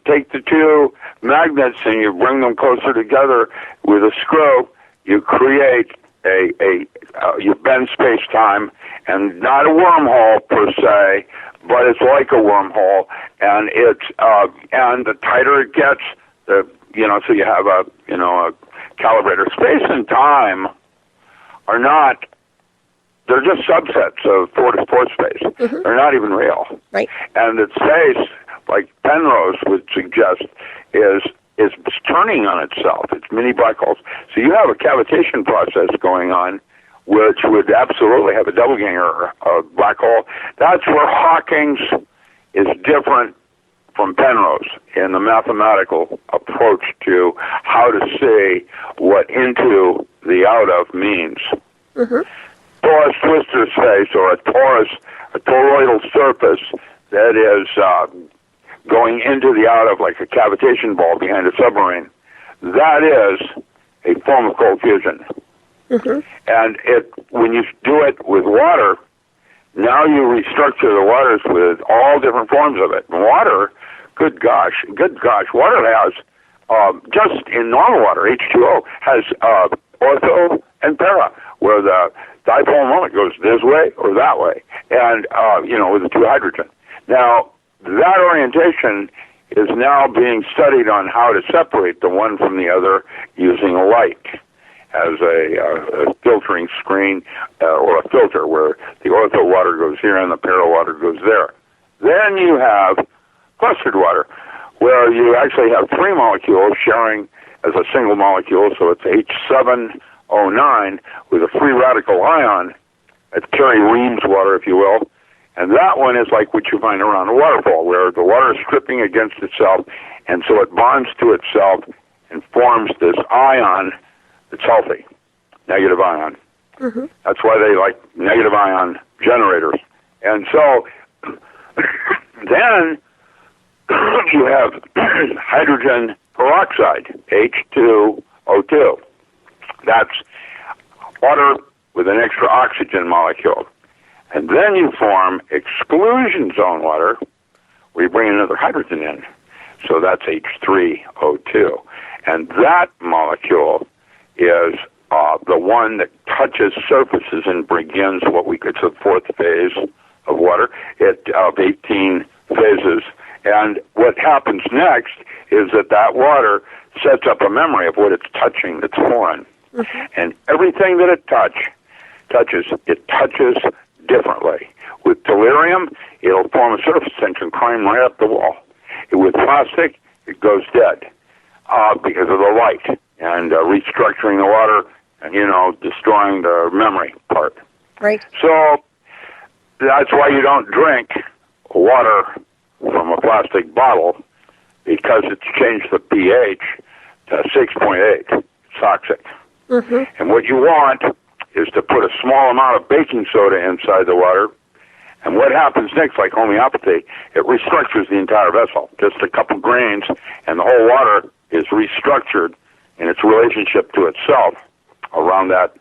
take the two magnets and you bring them closer together with a screw, you create you bend space-time, and not a wormhole per se, but it's like a wormhole, and it's and the tighter it gets, so you have a calibrator. Space and time are not, they're just subsets of force space. Mm-hmm. They're not even real. Right. And that space, like Penrose would suggest, is turning on itself. It's mini black holes. So you have a cavitation process going on, which would absolutely have a doppelganger black hole. That's where Hawking's is different from Penrose in the mathematical approach to how to see what into the out of means. Mm-hmm. Torus twistor space, or a toroidal surface that is going into the out of, like a cavitation ball behind a submarine, that is a form of cold fusion. Mm-hmm. And when you do it with water, now you restructure the waters with all different forms of it. And water, good gosh, water has just in normal water, H2O has ortho and para, where the dipole moment goes this way or that way, and with the two hydrogen. Now, that orientation is now being studied on how to separate the one from the other using light as a filtering screen or a filter, where the ortho water goes here and the para water goes there. Then you have clustered water, where you actually have three molecules sharing as a single molecule, so it's H7O9 with a free radical ion. It's Kerry Reams water, if you will. And that one is like what you find around a waterfall, where the water is stripping against itself, and so it bonds to itself and forms this ion that's healthy, negative ion. Mm-hmm. That's why they like negative ion generators. And so then you have hydrogen peroxide, H2O2. That's water with an extra oxygen molecule. And then you form exclusion zone water, where you bring another hydrogen in. So that's H3O2. And that molecule is the one that touches surfaces and begins what we could say the fourth phase of water, of 18 phases. And what happens next is that water sets up a memory of what it's touching that's foreign. Mm-hmm. And everything that it touches differently. With tellurium, it'll form a surface tension, climb right up the wall. With plastic, it goes dead because of the light and restructuring the water and, destroying the memory part. Right. So that's why you don't drink water from a plastic bottle, because it's changed the pH to 6.8. It's toxic. Mm-hmm. And what you want is to put a small amount of baking soda inside the water, and what happens next, like homeopathy, it restructures the entire vessel. Just a couple grains, and the whole water is restructured in its relationship to itself around that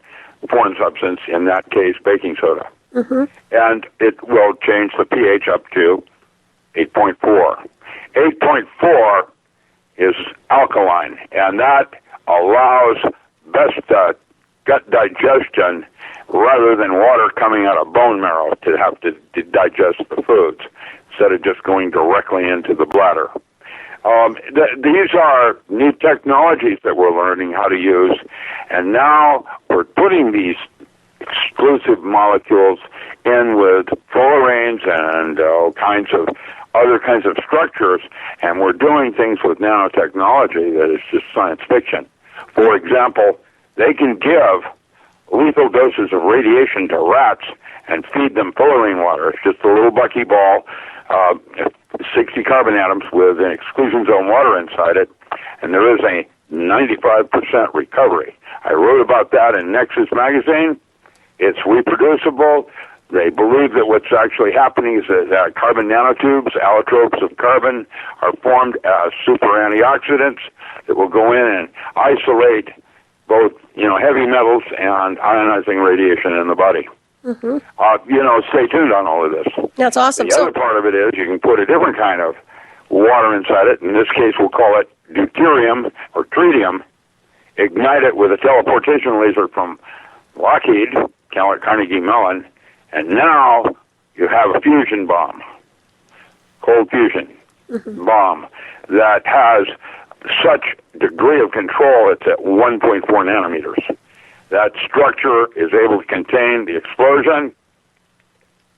foreign substance, in that case, baking soda. Mm-hmm. And it will change the pH up to 8.4. 8.4 is alkaline, and that allows best gut digestion rather than water coming out of bone marrow to have to digest the foods, instead of just going directly into the bladder. These are new technologies that we're learning how to use, and now we're putting these exclusive molecules in with fullerenes and other kinds of structures, and we're doing things with nanotechnology that is just science fiction. For example, they can give lethal doses of radiation to rats and feed them fullerene water. It's just a little buckyball, 60 carbon atoms with an exclusion zone water inside it, and there is a 95% recovery. I wrote about that in Nexus magazine. It's reproducible. They believe that what's actually happening is that carbon nanotubes, allotropes of carbon, are formed as super antioxidants that will go in and isolate both, heavy metals and ionizing radiation in the body. Mm-hmm. Stay tuned on all of this. That's awesome. The other part of it is you can put a different kind of water inside it. In this case, we'll call it deuterium or tritium. Ignite it with a teleportation laser from Lockheed, Carnegie Mellon, and now you have a fusion bomb, cold fusion bomb, that has such degree of control, it's at 1.4 nanometers. That structure is able to contain the explosion.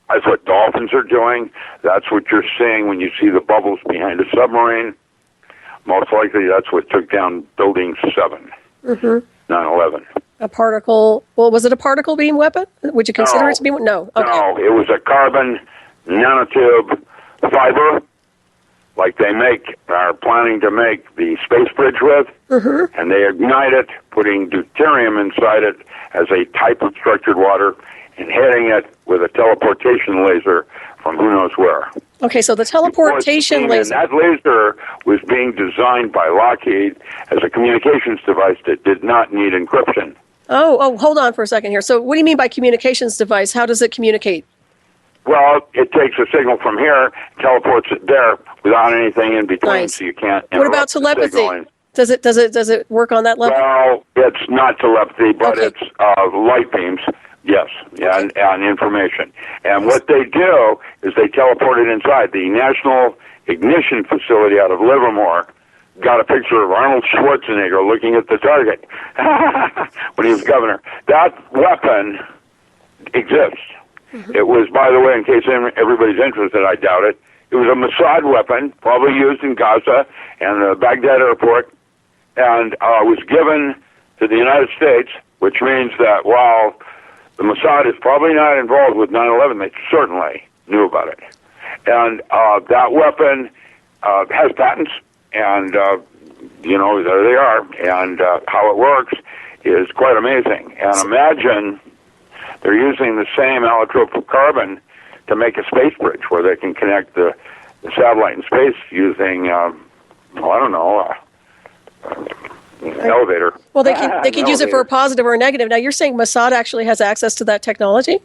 That's what dolphins are doing. That's what you're seeing when you see the bubbles behind a submarine. Most likely that's what took down Building 7, 9/11. A particle, was it a particle beam weapon? Would you consider it to be one? No. Okay. No, it was a carbon nanotube fiber, like they are planning to make the space bridge with, and they ignite it, putting deuterium inside it as a type of structured water, and hitting it with a teleportation laser from who knows where. Okay, so the teleportation laser. And that laser was being designed by Lockheed as a communications device that did not need encryption. Oh, hold on for a second here. So what do you mean by communications device? How does it communicate? Well, it takes a signal from here, teleports it there without anything in between, Nice. so you can't interrupt. What about telepathy? Does it work on that level? Well, it's not telepathy, but Okay. it's light beams. Yes, yeah, and information. And what they do is they teleport it inside. The National Ignition Facility out of Livermore got a picture of Arnold Schwarzenegger looking at the target when he was governor. That weapon exists. Mm-hmm. It was, by the way, in case everybody's interested, I doubt it, it was a Mossad weapon, probably used in Gaza and the Baghdad airport, and was given to the United States, which means that while the Mossad is probably not involved with 9/11, they certainly knew about it. And that weapon has patents, and, there they are. And how it works is quite amazing. And imagine they're using the same allotropic carbon to make a space bridge where they can connect the satellite in space using, an elevator. Well, they can use it for a positive or a negative. Now, you're saying Mossad actually has access to that technology?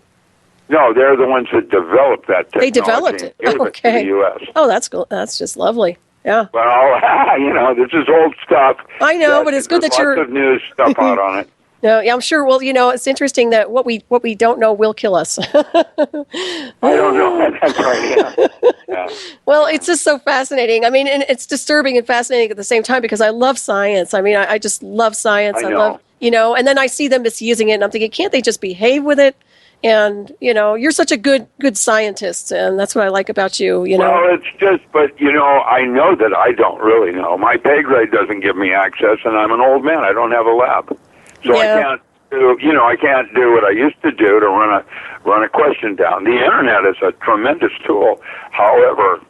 No, they're the ones that developed that technology. They developed it. And gave it to the U.S. Oh, that's cool. That's just lovely. Yeah. Well, this is old stuff. I know, but it's good that you're... lots of news stuff out on it. No, yeah, I'm sure. Well, it's interesting that what we don't know will kill us. I don't know. That's right. Yeah. Well, it's just so fascinating. I mean, and it's disturbing and fascinating at the same time because I love science. I mean, I just love science. I know. Love, and then I see them misusing it, and I'm thinking, can't they just behave with it? And you're such a good scientist, and that's what I like about you. Well, it's just, but I know that I don't really know. My pay grade doesn't give me access, and I'm an old man. I don't have a lab. So yeah. I can't do what I used to do to run a question down. The internet is a tremendous tool. However,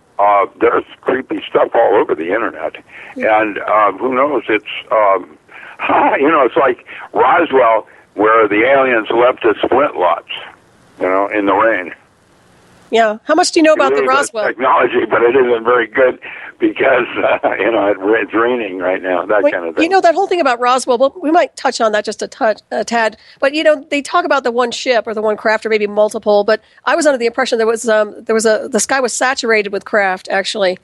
there's creepy stuff all over the internet, and who knows? It's it's like Roswell, where the aliens left us flint lots, in the rain. Yeah. How much do you know about the Roswell technology? But it isn't very good because it's raining right now. That kind of thing. That whole thing about Roswell. Well, we might touch on that just a tad. But they talk about the one ship or the one craft or maybe multiple. But I was under the impression the sky was saturated with craft. Actually,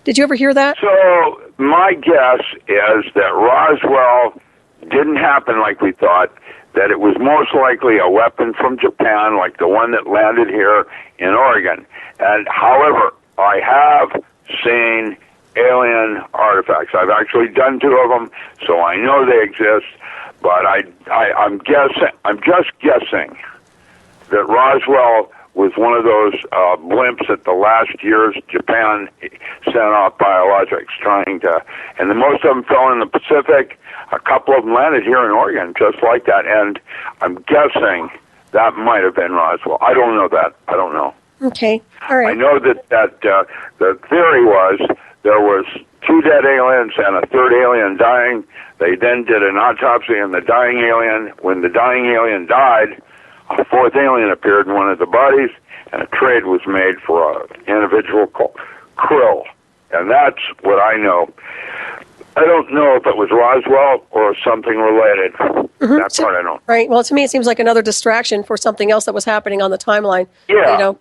did you ever hear that? So my guess is that Roswell didn't happen like we thought. That it was most likely a weapon from Japan, like the one that landed here in Oregon. And however, I have seen alien artifacts. I've actually done 2 of them, so I know they exist. But I'm just guessing that Roswell was one of those blimps that the last year's Japan sent off biologics and the most of them fell in the Pacific. A couple of them landed here in Oregon, just like that. And I'm guessing that might have been Roswell. I don't know that. I don't know. Okay. All right. I know that the theory was there was 2 dead aliens and a 3rd alien dying. They then did an autopsy on the dying alien. When the dying alien died, a 4th alien appeared in one of the bodies, and a trade was made for an individual called krill. And that's what I know. I don't know if it was Roswell or something related. Mm-hmm. That part I don't. Right. Well, to me, it seems like another distraction for something else that was happening on the timeline. Yeah,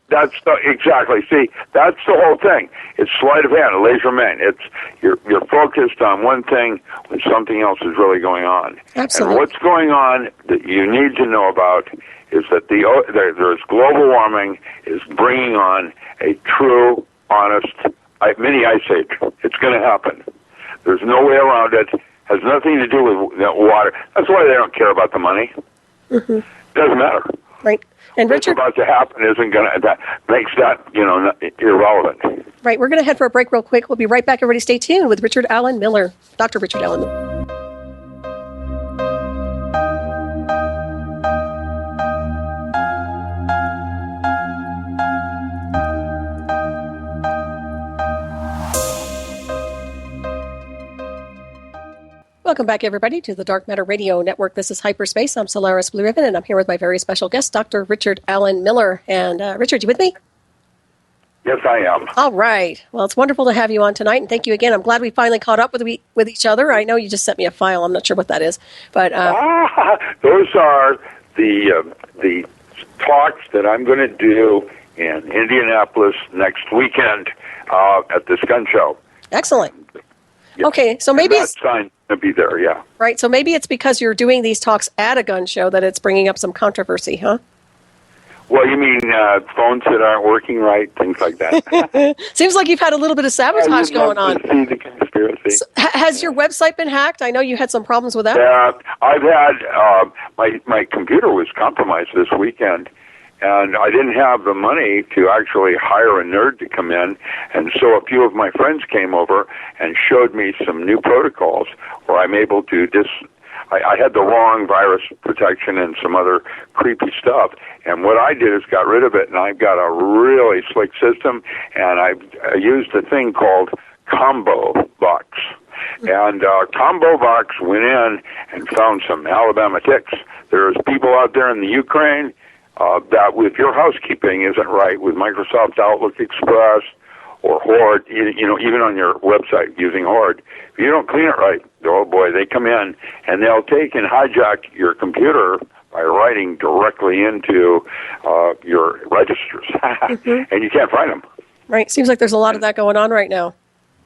exactly. See, that's the whole thing. It's sleight of hand, laser man. It's you're focused on one thing when something else is really going on. Absolutely. And what's going on that you need to know about is that there's global warming is bringing on a true, honest mini ice age. It's going to happen. There's no way around it. Has nothing to do with water. That's why they don't care about the money. Mm-hmm. Doesn't matter. Right. And what's Richard, about to happen isn't going to. That makes that irrelevant. Right. We're going to head for a break real quick. We'll be right back. Everybody, stay tuned with Richard Allen Miller, Dr. Richard Allen Miller. Welcome back, everybody, to the Dark Matter Radio Network. This is Hyperspace. I'm Solaris BlueRaven, and I'm here with my very special guest, Dr. Richard Allen Miller. And Richard, you with me? Yes, I am. All right. Well, it's wonderful to have you on tonight, and thank you again. I'm glad we finally caught up with each other. I know you just sent me a file. I'm not sure what that is, but those are the talks that I'm going to do in Indianapolis next weekend at this gun show. Excellent. Yeah. Okay, so maybe that sign's going to be there, yeah. right. So maybe it's because you're doing these talks at a gun show that it's bringing up some controversy, huh? Well, you mean phones that aren't working right, things like that. Seems like you've had a little bit of sabotage going on. See the conspiracy. So, has your website been hacked? I know you had some problems with that. Yeah, I've had my computer was compromised this weekend, and I didn't have the money to actually hire a nerd to come in, and so a few of my friends came over and showed me some new protocols where I'm able to I had the wrong virus protection and some other creepy stuff. And what I did is got rid of it, and I've got a really slick system, and I used a thing called Combo Box. And Combo Box went in and found some Alabama ticks. There's people out there in the Ukraine that if your housekeeping isn't right with Microsoft Outlook Express or Horde, even on your website using Horde, if you don't clean it right, oh boy, they come in and they'll take and hijack your computer by writing directly into your registers, and you can't find them. Right. Seems like there's a lot of that going on right now.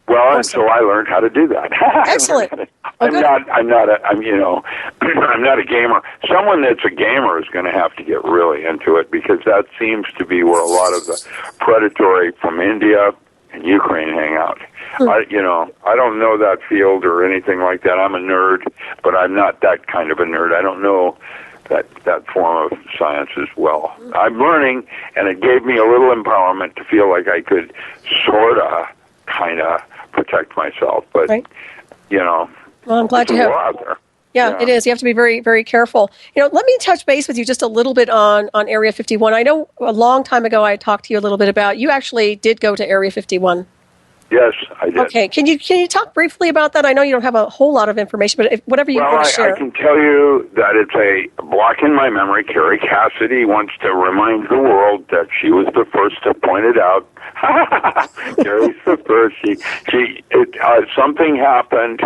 Well, and so I learned how to do that. Excellent. I'm not a gamer. Someone that's a gamer is going to have to get really into it, because that seems to be where a lot of the predatory from India and Ukraine hang out. I don't know that field or anything like that. I'm a nerd, but I'm not that kind of a nerd. I don't know that form of science as well. I'm learning, and it gave me a little empowerment to feel like I could sort of, kind of protect myself. But, right. Well, I'm glad you have. Out there. Yeah, it is. You have to be very, very careful. Let me touch base with you just a little bit on Area 51. I know a long time ago I talked to you a little bit about, you actually did go to Area 51. Yes, I did. Okay, can you talk briefly about that? I know you don't have a whole lot of information, but whatever you want to share. I can tell you that it's a block in my memory. Carrie Cassidy wants to remind the world that she was the first to point it out. Carrie's the first. Something happened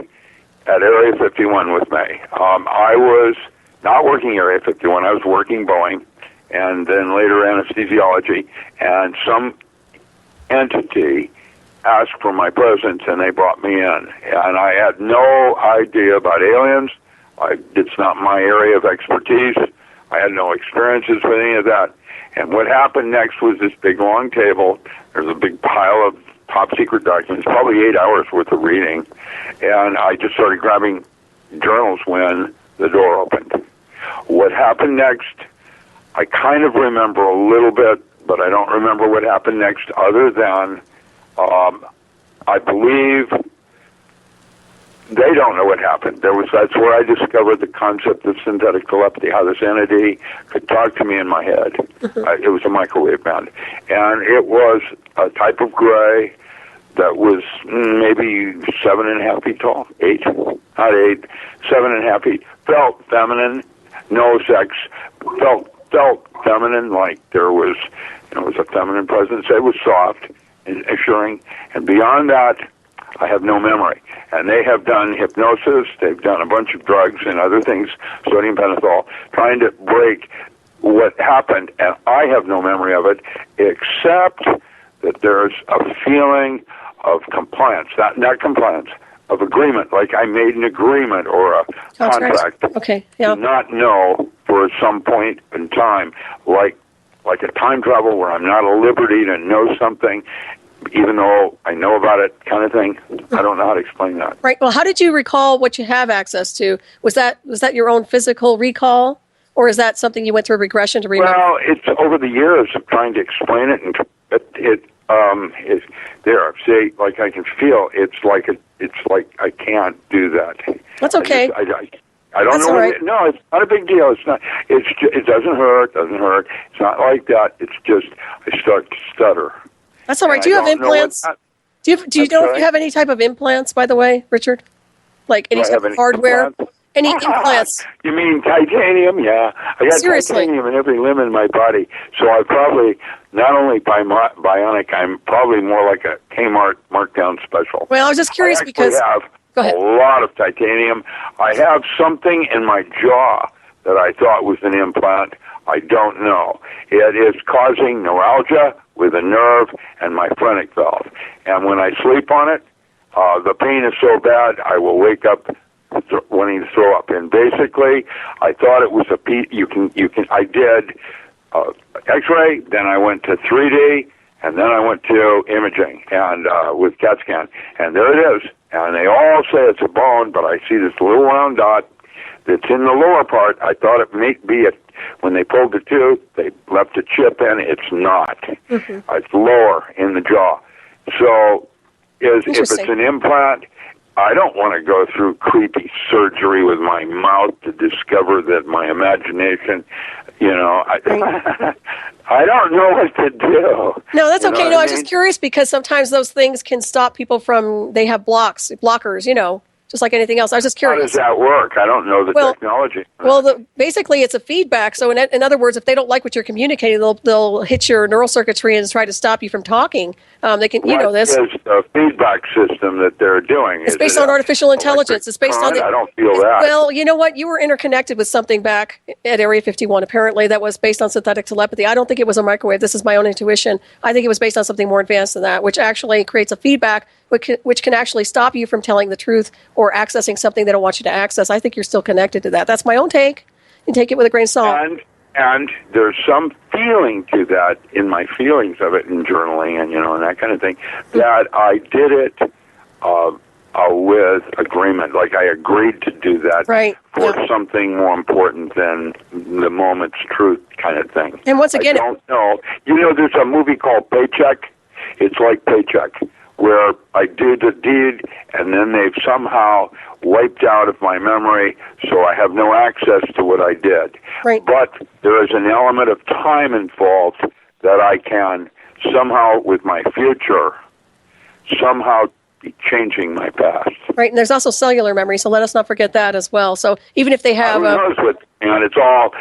at Area 51 with me. I was not working Area 51. I was working Boeing, and then later anesthesiology, and some entity asked for my presence, and they brought me in. And I had no idea about aliens. It's not my area of expertise. I had no experiences with any of that. And what happened next was this big, long table. There's a big pile of top-secret documents, probably 8 hours worth of reading. And I just started grabbing journals when the door opened. What happened next, I kind of remember a little bit, but I don't remember what happened next other than I believe they don't know what happened. That's where I discovered the concept of synthetic telepathy, how this entity could talk to me in my head. It was a microwave band. And it was a type of gray that was maybe 7.5 feet tall, 8, not 8, 7.5 feet. Felt feminine, no sex, felt feminine, like there was, was a feminine presence. It was soft and assuring, and beyond that, I have no memory. And they have done hypnosis, they've done a bunch of drugs and other things, sodium pentothal, trying to break what happened, and I have no memory of it, except that there's a feeling of compliance, not compliance, of agreement, like I made an agreement or a contract to not know for some point in time, like a time travel where I'm not at liberty to know something, even though I know about it, kind of thing. I don't know how to explain that. Right. Well, how did you recall what you have access to? Was that your own physical recall, or is that something you went through a regression to remember? Well, it's over the years of trying to explain it, and it's there. See, like I can feel. It's like I can't do that. That's okay. I don't know. Right. No, it's not a big deal. It's not. It doesn't hurt. Doesn't hurt. It's not like that. It's just I start to stutter. That's all right. Do you have implants? Do you know if you have any type of implants, by the way, Richard? Like any type of hardware? Implants? Any implants? You mean titanium? Yeah. I got titanium in every limb in my body. So I probably, not only bionic, I'm probably more like a Kmart markdown special. Well, I was just curious because... I have a lot of titanium. I have something in my jaw that I thought was an implant. I don't know. It is causing neuralgia with a nerve and my phrenic valve. And when I sleep on it, the pain is so bad, I will wake up wanting to throw up. And basically, I thought it was I did X-ray, then I went to 3D, and then I went to imaging and with CAT scan, and there it is. And they all say it's a bone, but I see this little round dot that's in the lower part. I thought it may be when they pulled the tooth, they left a chip in. It's not. Mm-hmm. It's lower in the jaw. So if it's an implant, I don't want to go through creepy surgery with my mouth to discover that my imagination, I don't know what to do. No, that's okay. No, I was just curious because sometimes those things can stop people they have blockers, just like anything else. I was just curious. How does that work? I don't know the technology. Well, basically, it's a feedback. So, in other words, if they don't like what you're communicating, they'll hit your neural circuitry and try to stop you from talking. They can, this. What is the feedback system that they're doing? It's based on artificial intelligence. It's based on I don't feel that. Well, you know what? You were interconnected with something back at Area 51, apparently, that was based on synthetic telepathy. I don't think it was a microwave. This is my own intuition. I think it was based on something more advanced than that, which actually creates a feedback which can actually stop you from telling the truth or accessing something they don't want you to access. I think you're still connected to that. That's my own take. You take it with a grain of salt. And there's some feeling to that in my feelings of it in journaling and, and that kind of thing, that I did it with agreement. Like I agreed to do that for something more important than the moment's truth kind of thing. And once again, I don't know. There's a movie called Paycheck. It's like Paycheck, where I did the deed, and then they've somehow wiped out of my memory, so I have no access to what I did. Right. But there is an element of time involved that I can somehow, with my future, somehow be changing my past. Right, and there's also cellular memory, so let us not forget that as well. So even if they have... Who knows what, and it's all...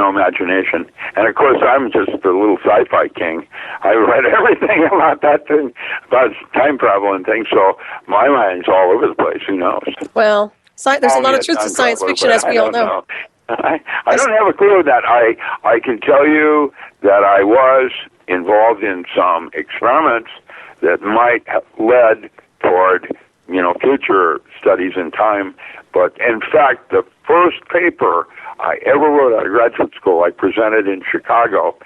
imagination. And of course, I'm just a little sci-fi king. I read everything about that thing, about time travel and things, so my mind's all over the place. Who knows? Well, there's a lot of truth to science fiction, as we all know. I don't have a clue with that. I can tell you that I was involved in some experiments that might have led toward, future studies in time. But in fact, the first paper I ever wrote out of graduate school, I presented in Chicago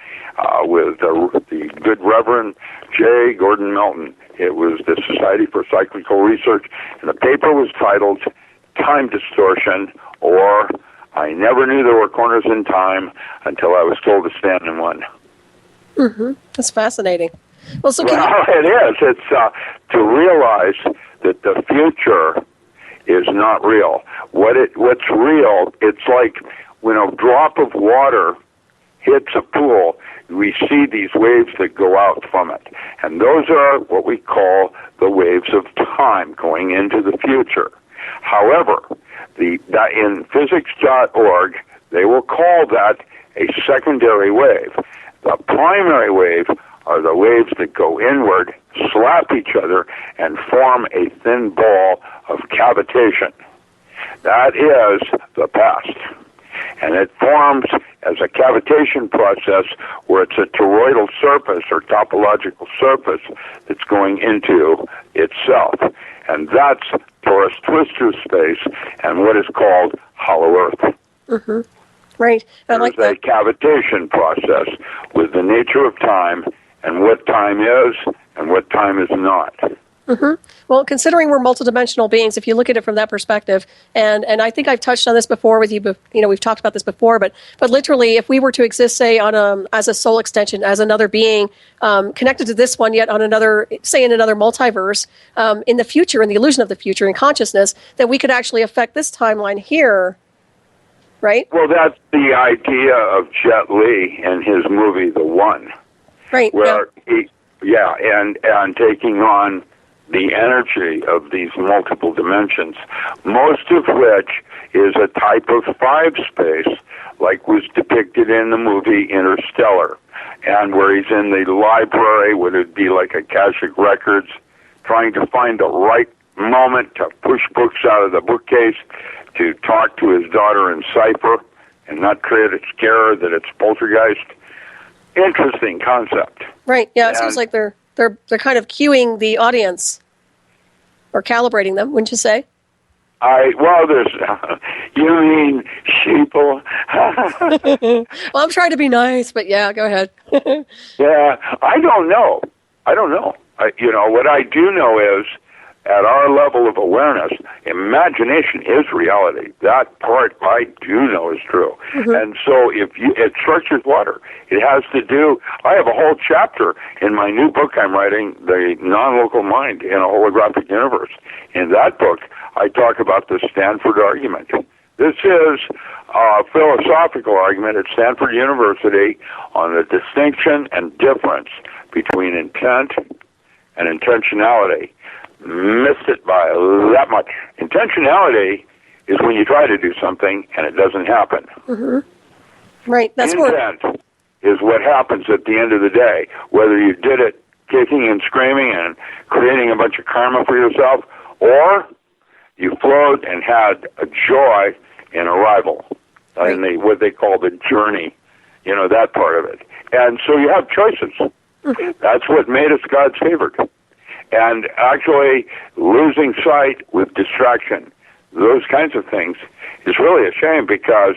with the good Reverend J. Gordon Melton. It was the Society for Psychical Research, and the paper was titled Time Distortion, or I Never Knew There Were Corners in Time Until I Was Told to Stand in One. Mm-hmm. That's fascinating. Well, it is. It's to realize that the future is not real. What's real, it's like when a drop of water hits a pool, we see these waves that go out from it. And those are what we call the waves of time going into the future. However, in physics.org, they will call that a secondary wave. The primary wave are the waves that go inward, slap each other, and form a thin ball of cavitation. That is the past. And it forms as a cavitation process where it's a toroidal surface or topological surface that's going into itself. And that's torus twistor space and what is called hollow earth. Mm-hmm. Right. There's a cavitation process with the nature of time and what time is and what time is not. Mm-hmm. Well, considering we're multidimensional beings, if you look at it from that perspective, and I think I've touched on this before with you, but we've talked about this before, but literally, if we were to exist, say, as a soul extension, as another being connected to this one, yet on another, say, in another multiverse, in the future, in the illusion of the future, in consciousness, then we could actually affect this timeline here, right? Well, that's the idea of Jet Li and his movie, The One, right? Where and taking on the energy of these multiple dimensions, most of which is a type of five space, like was depicted in the movie Interstellar, and where he's in the library, would it be like Akashic Records, trying to find the right moment to push books out of the bookcase, to talk to his daughter in cipher, and not create a scare that it's poltergeist. Interesting concept. Right. Yeah. It seems like they're kind of cueing the audience. or calibrating them, wouldn't you say? There's, you mean sheeple? Well, I'm trying to be nice, but yeah, go ahead. Yeah, I don't know. What I do know is, at our level of awareness, imagination is reality. That part I do know is true. Mm-hmm. And so it structures water. It has to do, I have a whole chapter in my new book I'm writing, The Non-Local Mind in a Holographic Universe. In that book, I talk about the Stanford argument. This is a philosophical argument at Stanford University on the distinction and difference between intent and intentionality. Missed it by that much. Intentionality is when you try to do something and it doesn't happen. Mm-hmm. Right. That's intent is what happens at the end of the day, whether you did it kicking and screaming and creating a bunch of karma for yourself, or you flowed and had a joy in arrival, right, in what they call the journey, that part of it. And so you have choices. Mm-hmm. That's what made us God's favorite. And actually losing sight with distraction, those kinds of things, is really a shame, because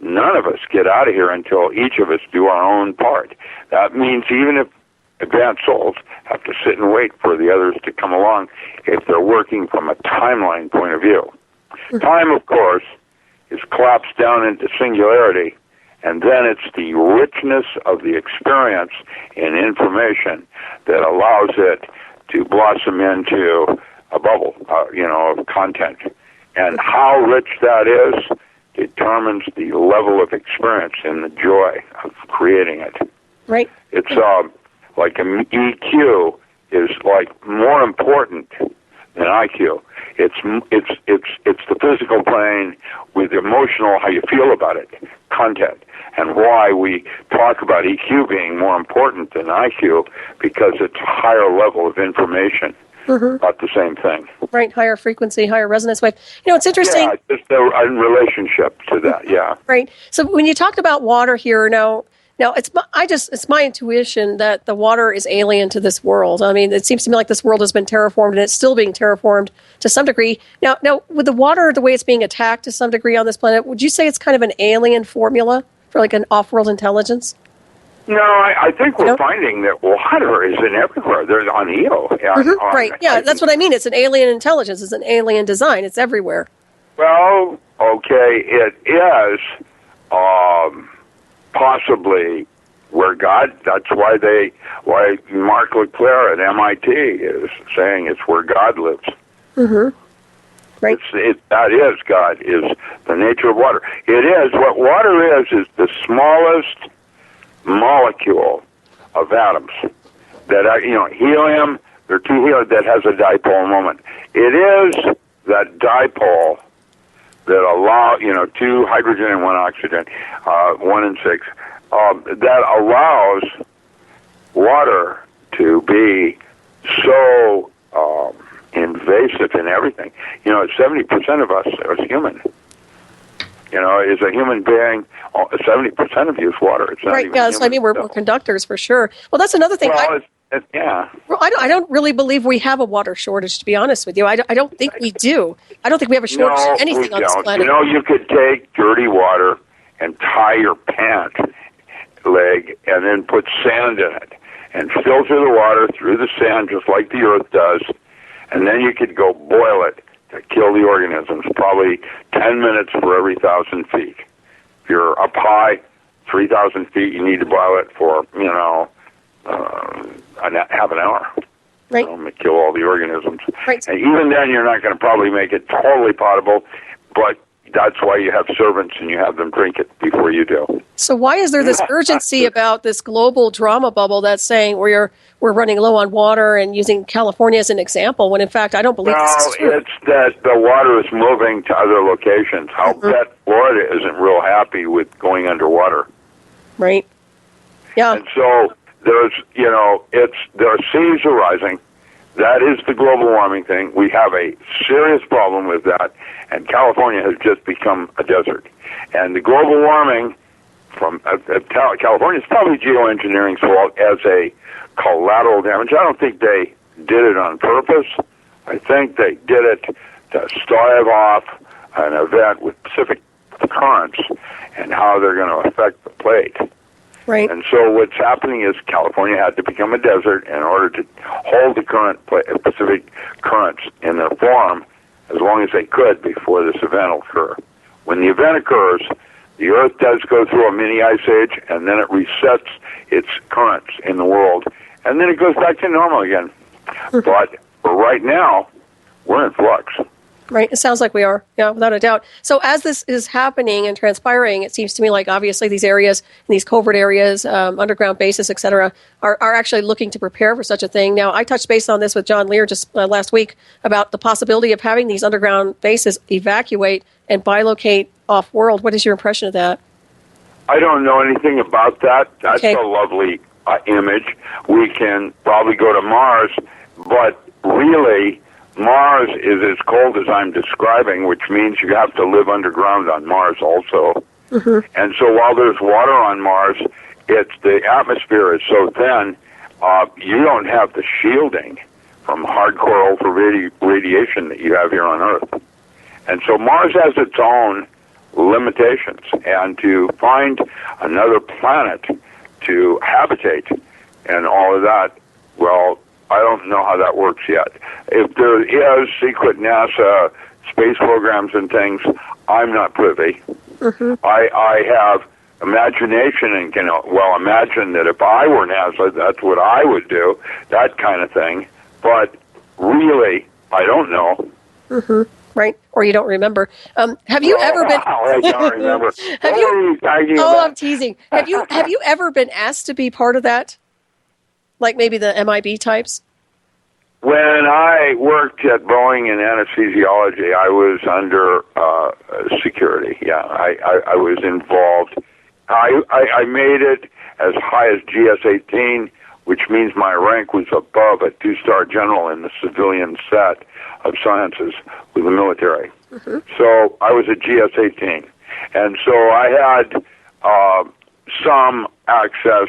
none of us get out of here until each of us do our own part. That means even if advanced souls have to sit and wait for the others to come along if they're working from a timeline point of view. Mm-hmm. Time, of course, is collapsed down into singularity, and then it's the richness of the experience and information that allows it to blossom into a bubble, of content. And how rich that is determines the level of experience and the joy of creating it. Right. It's like an EQ is like more important than IQ. It's the physical plane with emotional, how you feel about it, content. And why we talk about EQ being more important than IQ, because it's a higher level of information about the same thing. Right, higher frequency, higher resonance wave. It's interesting. Yeah, just in relationship to that, yeah. Right. So when you talked about water here, now it's my intuition that the water is alien to this world. I mean, it seems to me like this world has been terraformed, and it's still being terraformed to some degree. Now with the water, the way it's being attacked to some degree on this planet, would you say it's kind of an alien formula for like an off-world intelligence? No, I think we're finding that water is in everywhere. There's on Io. Right, yeah, that's what I mean. It's an alien intelligence. It's an alien design. It's everywhere. Well, okay, it is possibly where God, that's why Mark Leclerc at MIT is saying it's where God lives. Mm-hmm. Right. That is God, is the nature of water. It is, what water is the smallest molecule of atoms. That, helium, there are two helium that has a dipole moment. It is that dipole that allow, two hydrogen and one oxygen, 1 and 6, that allows water to be so invasive in everything. 70% of us as human. Is a human being. 70% of you is water. It's not right. Even yes. I mean, we're conductors for sure. Well, that's another thing. Well, yeah. Well, I don't really believe we have a water shortage, to be honest with you. I don't think we do. I don't think we have a shortage of anything on this planet. You could take dirty water and tie your pant leg and then put sand in it and filter the water through the sand just like the earth does, and then you could go boil it to kill the organisms, probably 10 minutes for every 1,000 feet. If you're up high, 3,000 feet, you need to boil it for, half an hour. Right. To kill all the organisms. Right. And even then, you're not going to probably make it totally potable, but that's why you have servants and you have them drink it before you do. So why is there this urgency about this global drama bubble that's saying we're running low on water and using California as an example, when in fact I don't believe this is true? It's that the water is moving to other locations. I'll bet Florida isn't real happy with going underwater. Right. Yeah. And so there are seas arising. That is the global warming thing. We have a serious problem with that, and California has just become a desert. And the global warming from California is probably geoengineering's fault as a collateral damage. I don't think they did it on purpose. I think they did it to stave off an event with Pacific currents and how they're going to affect the plate. Right. And so what's happening is California had to become a desert in order to hold the current Pacific currents in their form as long as they could before this event will occur. When the event occurs, the Earth does go through a mini ice age, and then it resets its currents in the world, and then it goes back to normal again. But for right now, we're in flux. Right. It sounds like we are. Yeah, without a doubt. So as this is happening and transpiring, it seems to me like obviously these areas, these covert areas, underground bases, et cetera, are actually looking to prepare for such a thing. Now, I touched base on this with John Lear just last week about the possibility of having these underground bases evacuate and bilocate off-world. What is your impression of that? I don't know anything about that. That's Okay. a lovely image. We can probably go to Mars, but really, Mars is as cold as I'm describing, which means you have to live underground on Mars also. Mm-hmm. And so while there's water on Mars, the atmosphere is so thin, you don't have the shielding from hardcore ultraviolet radiation that you have here on Earth. And so Mars has its own limitations, and to find another planet to habitate and all of that, well, I don't know how that works yet. If there is secret NASA space programs and things, I'm not privy. Mm-hmm. I have imagination and can imagine that if I were NASA, that's what I would do, that kind of thing. But really, I don't know. Mm-hmm. Right. Or you don't remember. Have you ever been? I don't remember. Have What are you talking Oh, about? I'm teasing. Have you ever been asked to be part of that? Like maybe the MIB types? When I worked at Boeing in anesthesiology, I was under security. Yeah, I was involved. I made it as high as GS-18, which means my rank was above a two-star general in the civilian set of sciences with the military. Mm-hmm. So I was a GS-18. And so I had some access.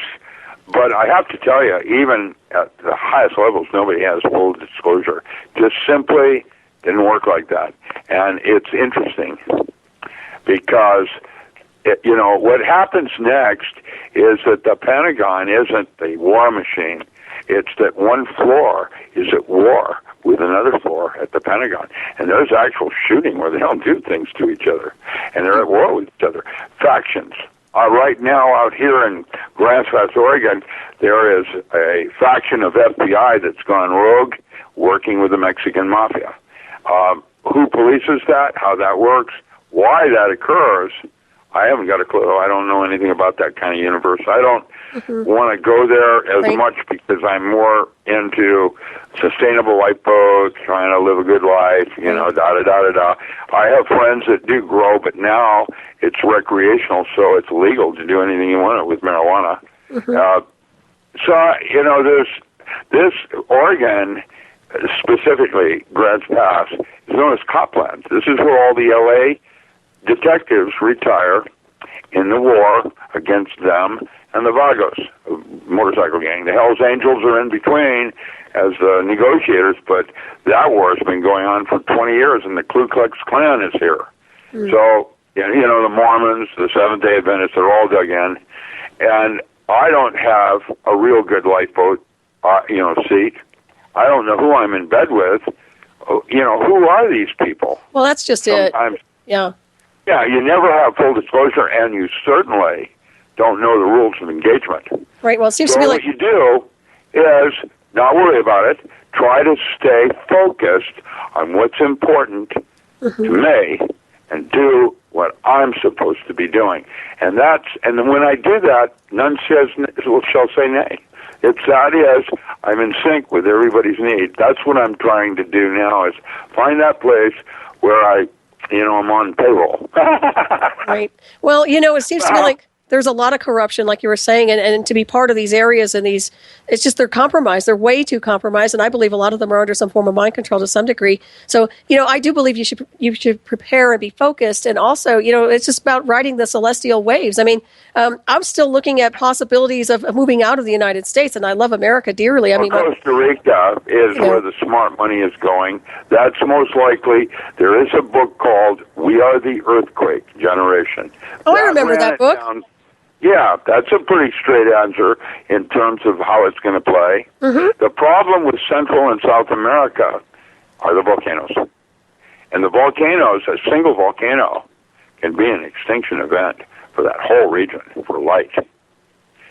But I have to tell you, even at the highest levels, nobody has full disclosure. Just simply didn't work like that. And it's interesting because, what happens next is that the Pentagon isn't the war machine. It's that one floor is at war with another floor at the Pentagon. And there's actual shooting where they don't do things to each other. And they're at war with each other. Factions. Right now, out here in Grand Pass, Oregon, there is a faction of FBI that's gone rogue, working with the Mexican mafia. Who polices that? How that works? Why that occurs? I haven't got a clue. I don't know anything about that kind of universe. I don't want to go there as much because I'm more into sustainable lifeboats, trying to live a good life, da-da-da-da-da. I have friends that do grow, but now it's recreational, so it's legal to do anything you want with marijuana. Mm-hmm. There's this Oregon, specifically Grants Pass, is known as Copland. This is where all the L.A. detectives retire in the war against them and the Vagos, motorcycle gang. The Hells Angels are in between as negotiators, but that war has been going on for 20 years, and the Ku Klux Klan is here. Mm. So, the Mormons, the Seventh-day Adventists, they're all dug in. And I don't have a real good lifeboat, seat. I don't know who I'm in bed with. Who are these people? Well, that's just Sometimes, it. Yeah. Yeah, you never have full disclosure, and you certainly don't know the rules of engagement. Right, well, it seems to me like... what you do is not worry about it. Try to stay focused on what's important to me and do what I'm supposed to be doing. And when I do that, none shall say nay. That is, I'm in sync with everybody's need. That's what I'm trying to do now, is find that place where I'm on payroll. Right. Well, it seems to me like there's a lot of corruption, like you were saying, and to be part of these areas and these, it's just they're compromised. They're way too compromised, and I believe a lot of them are under some form of mind control to some degree. So, I do believe you should prepare and be focused, and also, it's just about riding the celestial waves. I mean, I'm still looking at possibilities of moving out of the United States, and I love America dearly. I mean, Costa Rica is where the smart money is going. That's most likely. There is a book called "We Are the Earthquake Generation." Oh, I remember that book. Yeah, that's a pretty straight answer in terms of how it's going to play. Mm-hmm. The problem with Central and South America are the volcanoes. And the volcanoes, a single volcano, can be an extinction event for that whole region, for light.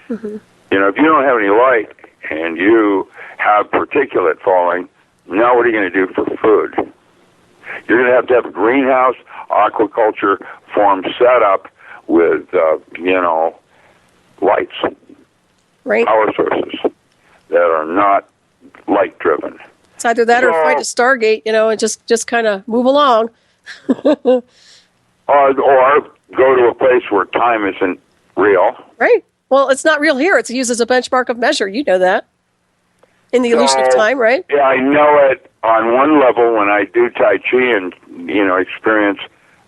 Mm-hmm. If you don't have any light and you have particulate falling, now what are you going to do for food? You're going to have a greenhouse, aquaculture farm set up with, lights, right, power sources that are not light-driven. It's either that or fight a Stargate, and just kind of move along. or go to a place where time isn't real. Right. Well, it's not real here. It's used as a benchmark of measure. You know that. In the illusion of time, right? Yeah, I know it on one level when I do Tai Chi and, experience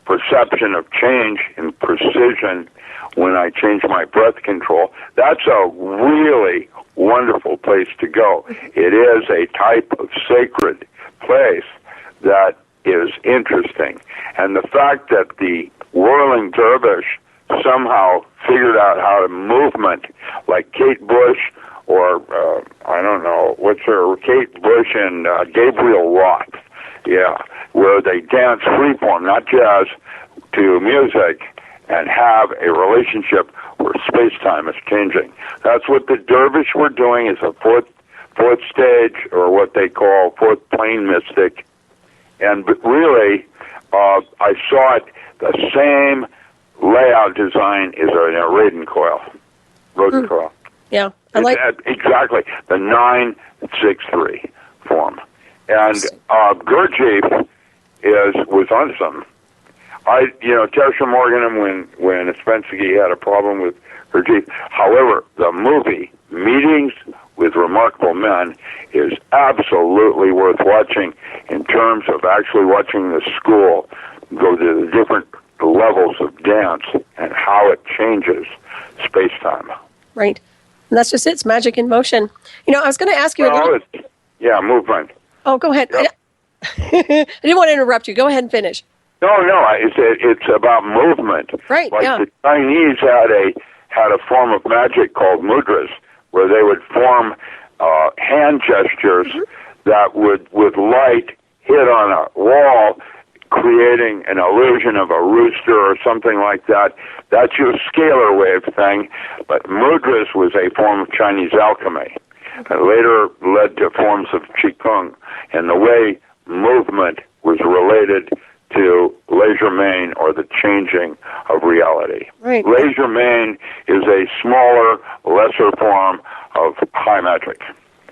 perception of change and precision when I change my breath control. That's a really wonderful place to go. It is a type of sacred place that is interesting. And the fact that the whirling dervish somehow figured out how to movement, like Kate Bush or, I don't know, Kate Bush and Gabriel Roth, where they dance freeform, not jazz, to music, and have a relationship where space-time is changing. That's what the dervish were doing, is a fourth stage, or what they call fourth plane mystic. But really, I saw it, the same layout design is an Radon coil, coil. Yeah, exactly the 963 form. And Gurdjieff was on something. Tersha Morgan, when Ouspensky had a problem with Gurdjieff. However, the movie Meetings with Remarkable Men is absolutely worth watching in terms of actually watching the school go to the different levels of dance and how it changes space-time. Right. And that's just it. It's magic in motion. I was going to ask you movement. Oh, go ahead. Yep. I didn't want to interrupt you. Go ahead and finish. No, it's about movement. Right, The Chinese had a form of magic called mudras, where they would form hand gestures that would, with light, hit on a wall, creating an illusion of a rooster or something like that. That's your scalar wave thing. But mudras was a form of Chinese alchemy, and later led to forms of Qigong. And the way movement was related to Legerdemain, or the changing of reality. Right. Legerdemain is a smaller, lesser form of high magic.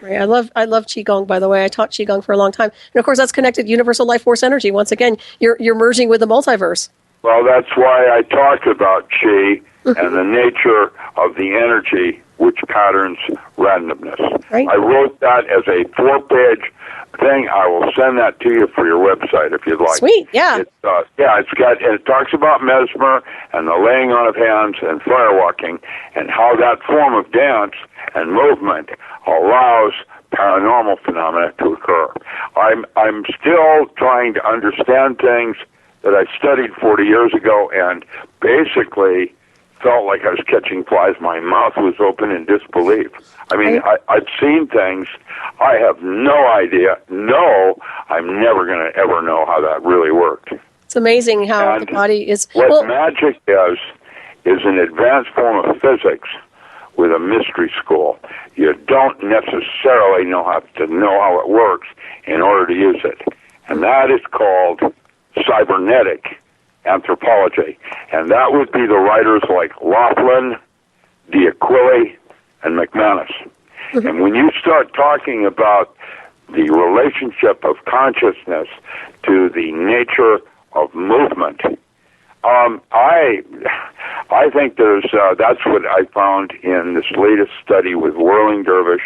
Right. I love Qigong, by the way. I taught Qigong for a long time. And of course, that's connected to universal life force energy. Once again, you're merging with the multiverse. Well, that's why I talked about Qi and the nature of the energy which patterns randomness. Right. I wrote that as a 4-page thing. I will send that to you for your website if you'd like. Sweet, yeah. It talks about mesmer and the laying on of hands and firewalking, and how that form of dance and movement allows paranormal phenomena to occur. I'm still trying to understand things that I studied 40 years ago, and basically felt like I was catching flies. My mouth was open in disbelief. I mean, I've seen things. I have no idea. No, I'm never going to ever know how that really worked. It's amazing how the body is... What magic is an advanced form of physics with a mystery school. You don't necessarily know how it works in order to use it. And that is called cybernetic anthropology. And that would be the writers like Laughlin, D'Aquili, and McManus. Mm-hmm. And when you start talking about the relationship of consciousness to the nature of movement, I I think that's what I found in this latest study with Whirling Dervish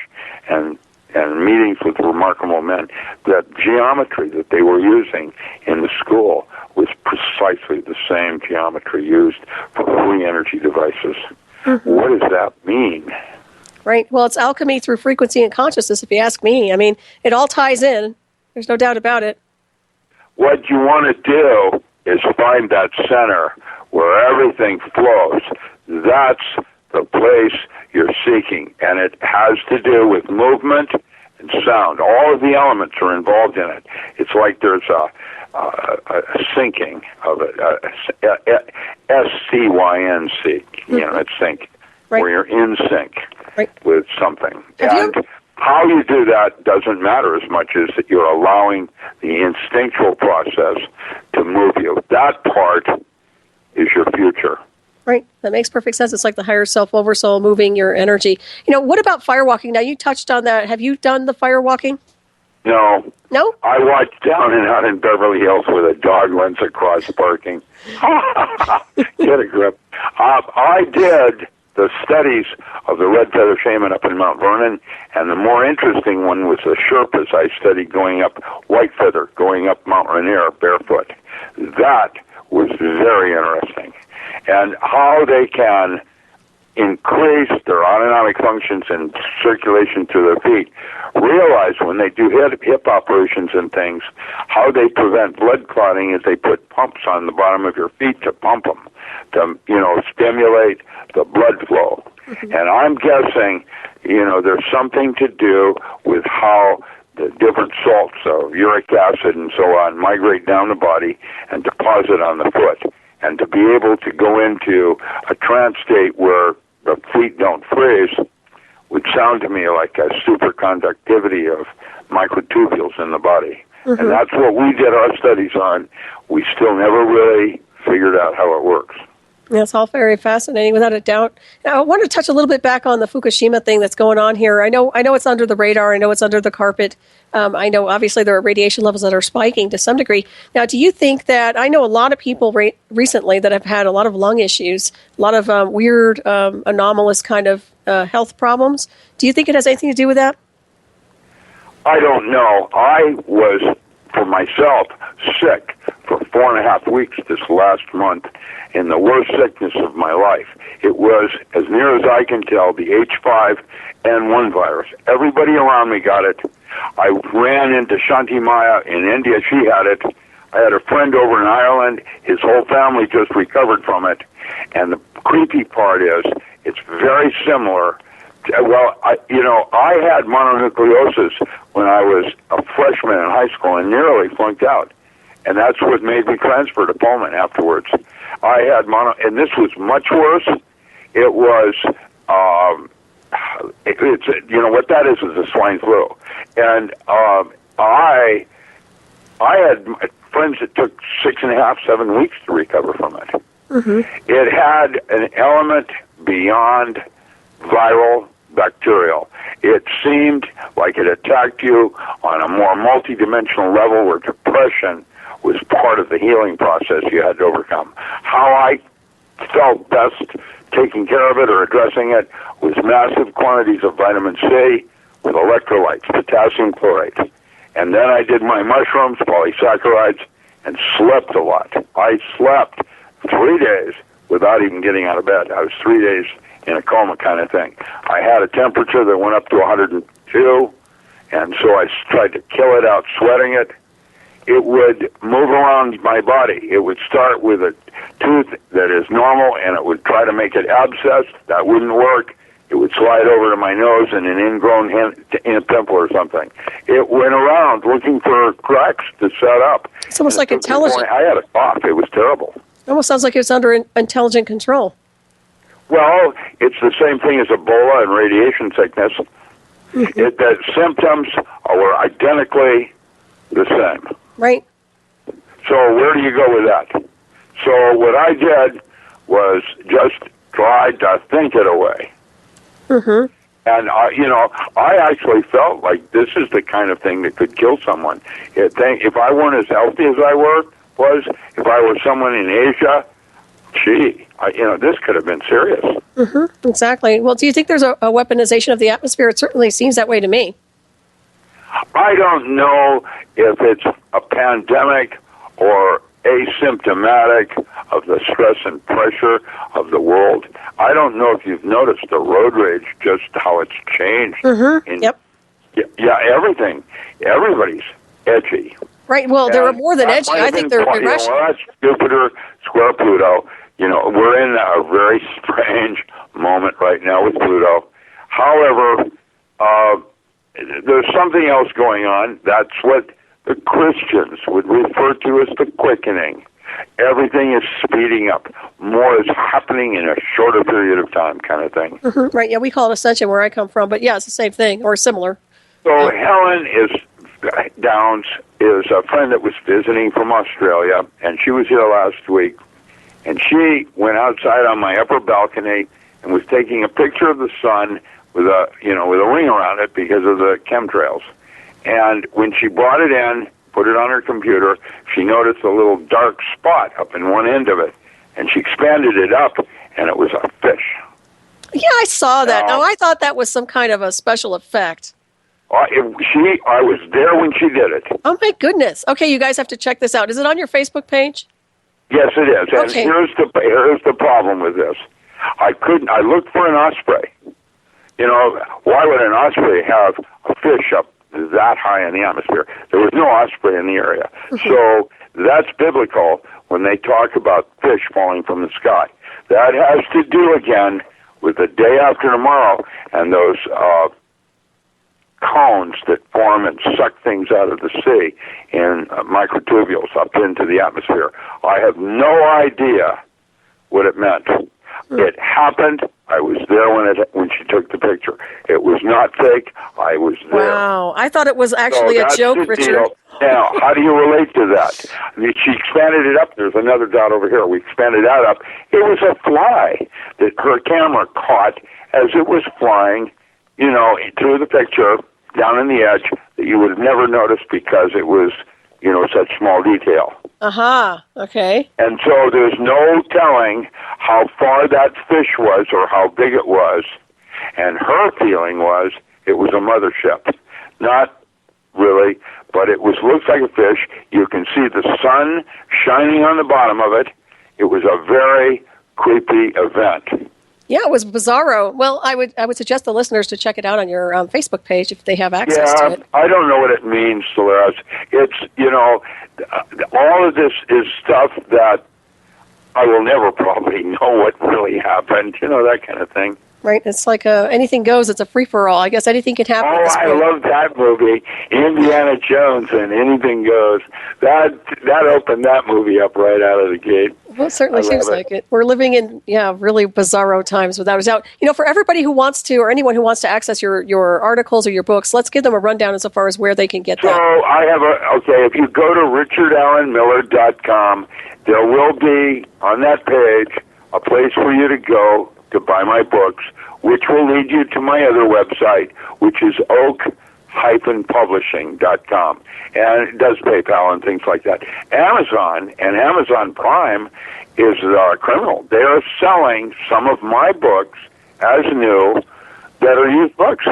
and meetings with remarkable men, that geometry that they were using in the school was precisely the same geometry used for free energy devices. Mm-hmm. What does that mean? Right. Well, it's alchemy through frequency and consciousness, if you ask me. I mean, it all ties in. There's no doubt about it. What you want to do is find that center where everything flows. That's the place you're seeking, and it has to do with movement and sound. All of the elements are involved in it. It's like there's a syncing of it, SCYNC, it's sync, right, where you're in sync, right, with something. And how you do that doesn't matter as much as that you're allowing the instinctual process to move you. That part is your future. Right. That makes perfect sense. It's like the higher self, oversoul, moving your energy. What about firewalking? Now, you touched on that. Have you done the firewalking? No. No? I watched Down and Out in Beverly Hills with a dog runs across parking. Get a grip. I did the studies of the red feather shaman up in Mount Vernon, and the more interesting one was the Sherpas I studied going up White Feather, going up Mount Rainier barefoot. That was very interesting. And how they can increase their autonomic functions and circulation to their feet. Realize when they do hip operations and things, how they prevent blood clotting is they put pumps on the bottom of your feet to pump them, to, stimulate the blood flow. Mm-hmm. And I'm guessing, there's something to do with how the different salts of uric acid and so on migrate down the body and deposit on the foot. And to be able to go into a trance state where the feet don't freeze would sound to me like a superconductivity of microtubules in the body. Mm-hmm. And that's what we did our studies on. We still never really figured out how it works. That's all very fascinating, without a doubt. Now, I want to touch a little bit back on the Fukushima thing that's going on here. I know it's under the radar. I know it's under the carpet. I know, obviously, there are radiation levels that are spiking to some degree. Now, do you think that, I know a lot of people recently that have had a lot of lung issues, a lot of weird, anomalous kind of health problems. Do you think it has anything to do with that? I don't know. I was, for myself, sick for 4.5 weeks this last month in the worst sickness of my life. It was, as near as I can tell, the H5N1 virus. Everybody around me got it. I ran into Shanti Maya in India. She had it. I had a friend over in Ireland. His whole family just recovered from it. And the creepy part is it's very similar. I had mononucleosis when I was a freshman in high school and nearly flunked out. And that's what made me transfer to Pullman afterwards. I had and this was much worse. It was, what that is a swine flu. And I had friends that took 6.5, 7 weeks to recover from it. Mm-hmm. It had an element beyond viral, bacterial. It seemed like it attacked you on a more multidimensional level where depression was part of the healing process you had to overcome. How I felt best taking care of it or addressing it was massive quantities of vitamin C with electrolytes, potassium chlorate. And then I did my mushrooms, polysaccharides, and slept a lot. I slept 3 days without even getting out of bed. I was 3 days in a coma kind of thing. I had a temperature that went up to 102, and so I tried to kill it out sweating it. It would move around my body. It would start with a tooth that is normal, and it would try to make it abscessed. That wouldn't work. It would slide over to my nose and an ingrown pimple or something. It went around looking for cracks to set up. It's almost like intelligent. I had a cough. It was terrible. It almost sounds like it was under intelligent control. Well, it's the same thing as Ebola and radiation sickness. Mm-hmm. The symptoms were identically the same. Right. So where do you go with that? So what I did was just try to think it away. Mm-hmm. And, I actually felt like this is the kind of thing that could kill someone. If I weren't as healthy as I was, if I were someone in Asia this could have been serious. Mm-hmm, exactly. Well, do you think there's a weaponization of the atmosphere? It certainly seems that way to me. I don't know if it's a pandemic or asymptomatic of the stress and pressure of the world. I don't know if you've noticed the road rage, just how it's changed. Mm-hmm. Yep. Yeah, everything. Everybody's edgy. Right. Well, there are more than edgy. I think they're irrational. That's Jupiter square Pluto. We're in a very strange moment right now with Pluto. However, there's something else going on. That's what the Christians would refer to as the quickening. Everything is speeding up. More is happening in a shorter period of time, kind of thing. Mm-hmm. Right. Yeah, we call it ascension where I come from, but yeah, it's the same thing or similar. So Helen Downs is a friend that was visiting from Australia, and she was here last week. And she went outside on my upper balcony and was taking a picture of the sun with a ring around it because of the chemtrails. And when she brought it in, put it on her computer, she noticed a little dark spot up in one end of it. And she expanded it up, and it was a fish. Yeah, I saw that. Now, I thought that was some kind of a special effect. I was there when she did it. Oh, my goodness. Okay, you guys have to check this out. Is it on your Facebook page? Yes, it is. And okay. here's the problem with this. I looked for an osprey. Why would an osprey have a fish up that high in the atmosphere? There was no osprey in the area. Mm-hmm. So that's biblical when they talk about fish falling from the sky. That has to do, again, with the day after tomorrow and those cones that form and suck things out of the sea in microtubules up into the atmosphere. I have no idea what it meant. It happened. I was there when she took the picture. It was not fake. I was there. Wow. I thought it was actually a joke, Richard. Deal. Now, how do you relate to that? She expanded it up. There's another dot over here. We expanded that up. It was a fly that her camera caught as it was flying, through the picture down in the edge that you would have never noticed because it was, such small detail. Okay. And so there's no telling how far that fish was or how big it was. And her feeling was it was a mothership. Not really, but it looks like a fish. You can see the sun shining on the bottom of it. It was a very creepy event. Yeah, it was bizarro. Well, I would suggest the listeners to check it out on your Facebook page if they have access to it. I don't know what it means, Solaris. It's, all of this is stuff that I will never probably know what really happened, that kind of thing. Right, it's like anything goes. It's a free-for-all. I guess anything can happen. Oh, I love that movie, Indiana Jones and Anything Goes. That opened that movie up right out of the gate. Well, it certainly seems like it. We're living in, really bizarro times without a doubt. For everybody who wants to, or anyone who wants to access your articles or your books, let's give them a rundown insofar as where they can get that. So I have if you go to richardallenmiller.com, there will be, on that page, a place for you to go to buy my books, which will lead you to my other website, which is oak-publishing.com. And it does PayPal and things like that. Amazon and Amazon Prime is criminal. They are selling some of my books as new that are used books.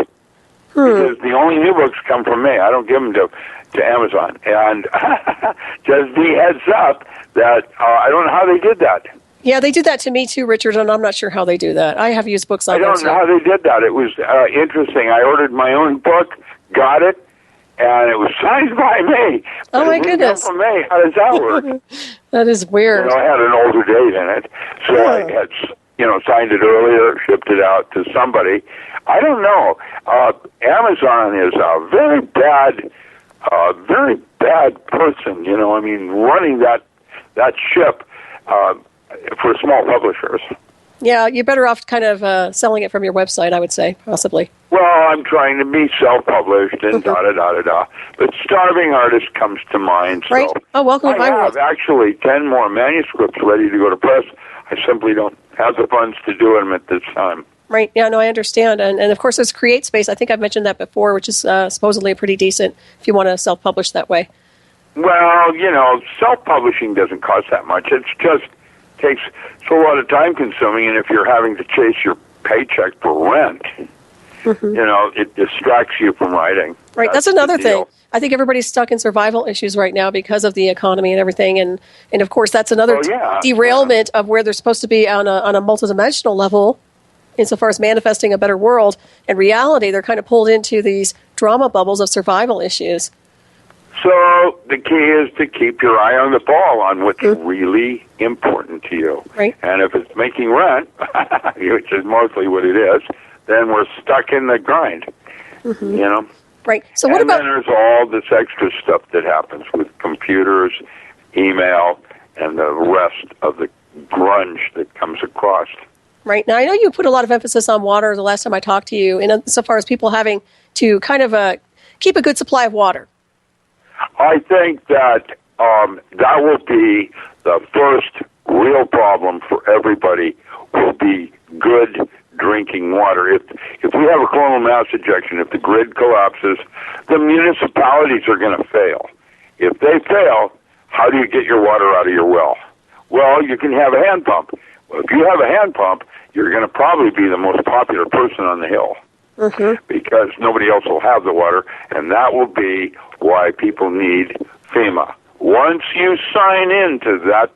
Because the only new books come from me. I don't give them to Amazon. And just be heads up that I don't know how they did that. Yeah, they did that to me too, Richard, and I'm not sure how they do that. I have used books on I don't know how they did that. It was interesting. I ordered my own book, got it, and it was signed by me. Oh, my goodness. Come from me. How does that work? That is weird. I had an older date in it, so I had signed it earlier, shipped it out to somebody. I don't know. Amazon is a very bad person, running that ship for small publishers. Yeah, you're better off kind of selling it from your website, I would say, possibly. Well, I'm trying to be self-published and da-da-da-da-da. But Starving Artist comes to mind. So right. Oh, welcome to my world. I have actually 10 more manuscripts ready to go to press. I simply don't have the funds to do them at this time. Right. Yeah, no, I understand. And of course, there's CreateSpace. I think I've mentioned that before, which is supposedly pretty decent if you want to self-publish that way. Well, self-publishing doesn't cost that much. It's just it's a lot of time consuming, and if you're having to chase your paycheck for rent, it distracts you from writing. Right, that's another thing. I think everybody's stuck in survival issues right now because of the economy and everything, and of course that's another derailment of where they're supposed to be on a multidimensional level, insofar as manifesting a better world. In reality, they're kind of pulled into these drama bubbles of survival issues. So the key is to keep your eye on the ball on what's really important to you. Right. And if it's making rent, which is mostly what it is, then we're stuck in the grind. Right. So what about? And then there's all this extra stuff that happens with computers, email, and the rest of the grunge that comes across. Right. Now, I know you put a lot of emphasis on water the last time I talked to you, insofar as people having to kind of keep a good supply of water. I think that that will be the first real problem for everybody, will be good drinking water. If we have a coronal mass ejection, if the grid collapses, the municipalities are going to fail. If they fail, how do you get your water out of your well? Well, you can have a hand pump. Well, if you have a hand pump, you're going to probably be the most popular person on the hill because nobody else will have the water, and that will be why people need FEMA. Once you sign into that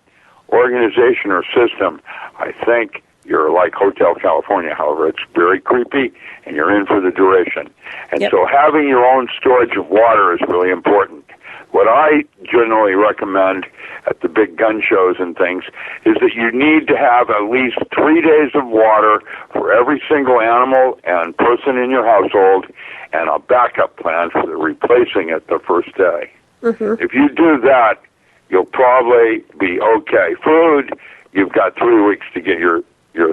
organization or system, I think you're like Hotel California. However, it's very creepy, and you're in for the duration. And so having your own storage of water is really important. What I generally recommend at the big gun shows and things is that you need to have at least 3 days of water for every single animal and person in your household, and a backup plan for the replacing it the first day. If you do that, you'll probably be okay. Food, you've got 3 weeks to get your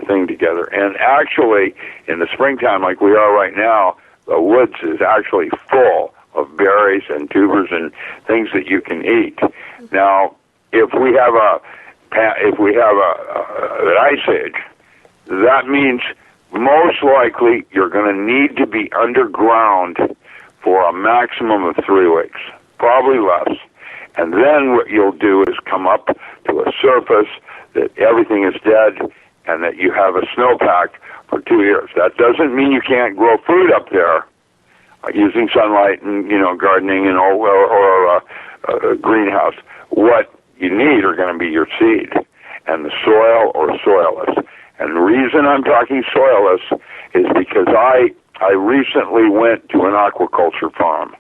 thing together. And actually, in the springtime like we are right now, the woods is actually full of berries and tubers and things that you can eat. Now, if we have an ice age, that means most likely you're going to need to be underground for a maximum of 3 weeks, probably less. And then what you'll do is come up to a surface that everything is dead and that you have a snowpack for 2 years. That doesn't mean you can't grow food up there using sunlight and, gardening and or a greenhouse. What you need are going to be your seed and the soil or soilless. And the reason I'm talking soilless is because I recently went to an aquaculture farm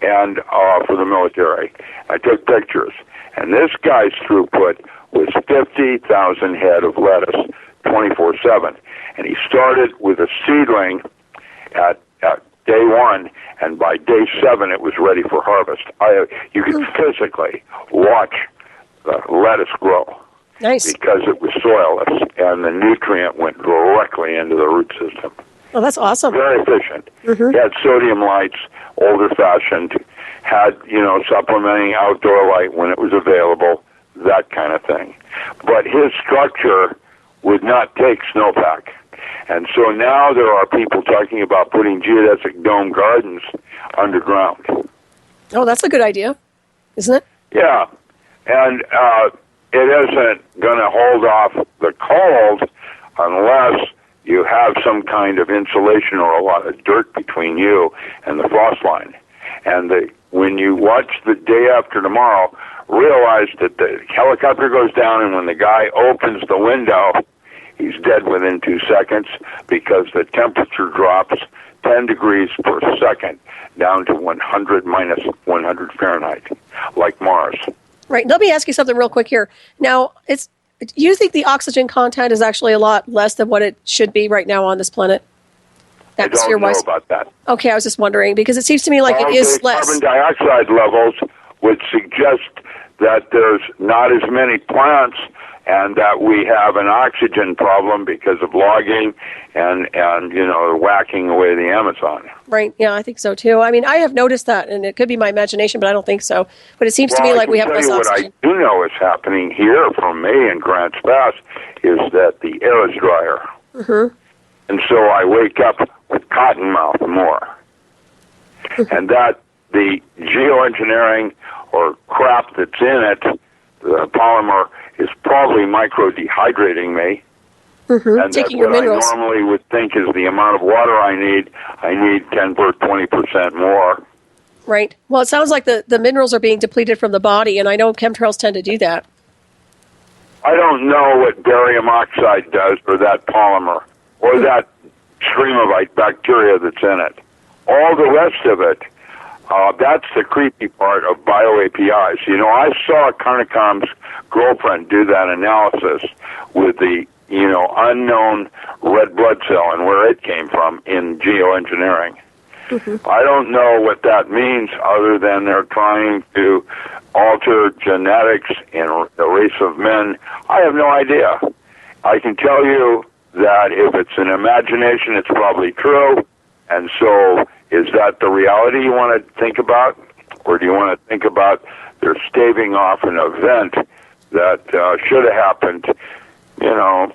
and for the military. I took pictures, and this guy's throughput was 50,000 head of lettuce 24/7. And he started with a seedling at day 1, and by day 7 it was ready for harvest. You could physically watch the lettuce grow. Nice. Because it was soilless, and the nutrient went directly into the root system. Oh, that's awesome. Very efficient. Had sodium lights, older-fashioned, had, supplementing outdoor light when it was available, that kind of thing. But his structure would not take snowpack. And so now there are people talking about putting geodesic dome gardens underground. Oh, that's a good idea, isn't it? Yeah. And it isn't going to hold off the cold unless you have some kind of insulation or a lot of dirt between you and the frost line. And when you watch The Day After Tomorrow, realize that the helicopter goes down, and when the guy opens the window, he's dead within 2 seconds because the temperature drops 10 degrees per second down to 100 minus 100 Fahrenheit, like Mars. Right. Let me ask you something real quick here. Now, you think the oxygen content is actually a lot less than what it should be right now on this planet? I don't know about that. Okay, I was just wondering, because it seems to me like it is less. Carbon dioxide levels would suggest that there's not as many plants and that we have an oxygen problem because of logging and whacking away the Amazon. Right, yeah, I think so too. I mean, I have noticed that, and it could be my imagination, but I don't think so. But it seems to me like we have less oxygen. What I do know is happening here from me in Grants Pass is that the air is drier. And so I wake up with cottonmouth more. And that the geoengineering or crap that's in it, the polymer, is probably micro-dehydrating me. And Taking that your what minerals. I normally would think is the amount of water I need 10 or 20% more. Right. Well, it sounds like the minerals are being depleted from the body, and I know chemtrails tend to do that. I don't know what barium oxide does, or that polymer, or that stream of bacteria that's in it. All the rest of it, that's the creepy part of bioAPIs. You know, I saw Carnicom's girlfriend do that analysis with the, unknown red blood cell and where it came from in geoengineering. I don't know what that means other than they're trying to alter genetics in the race of men. I have no idea. I can tell you that if it's an imagination, it's probably true. And so is that the reality you want to think about? Or do you want to think about they're staving off an event that should have happened,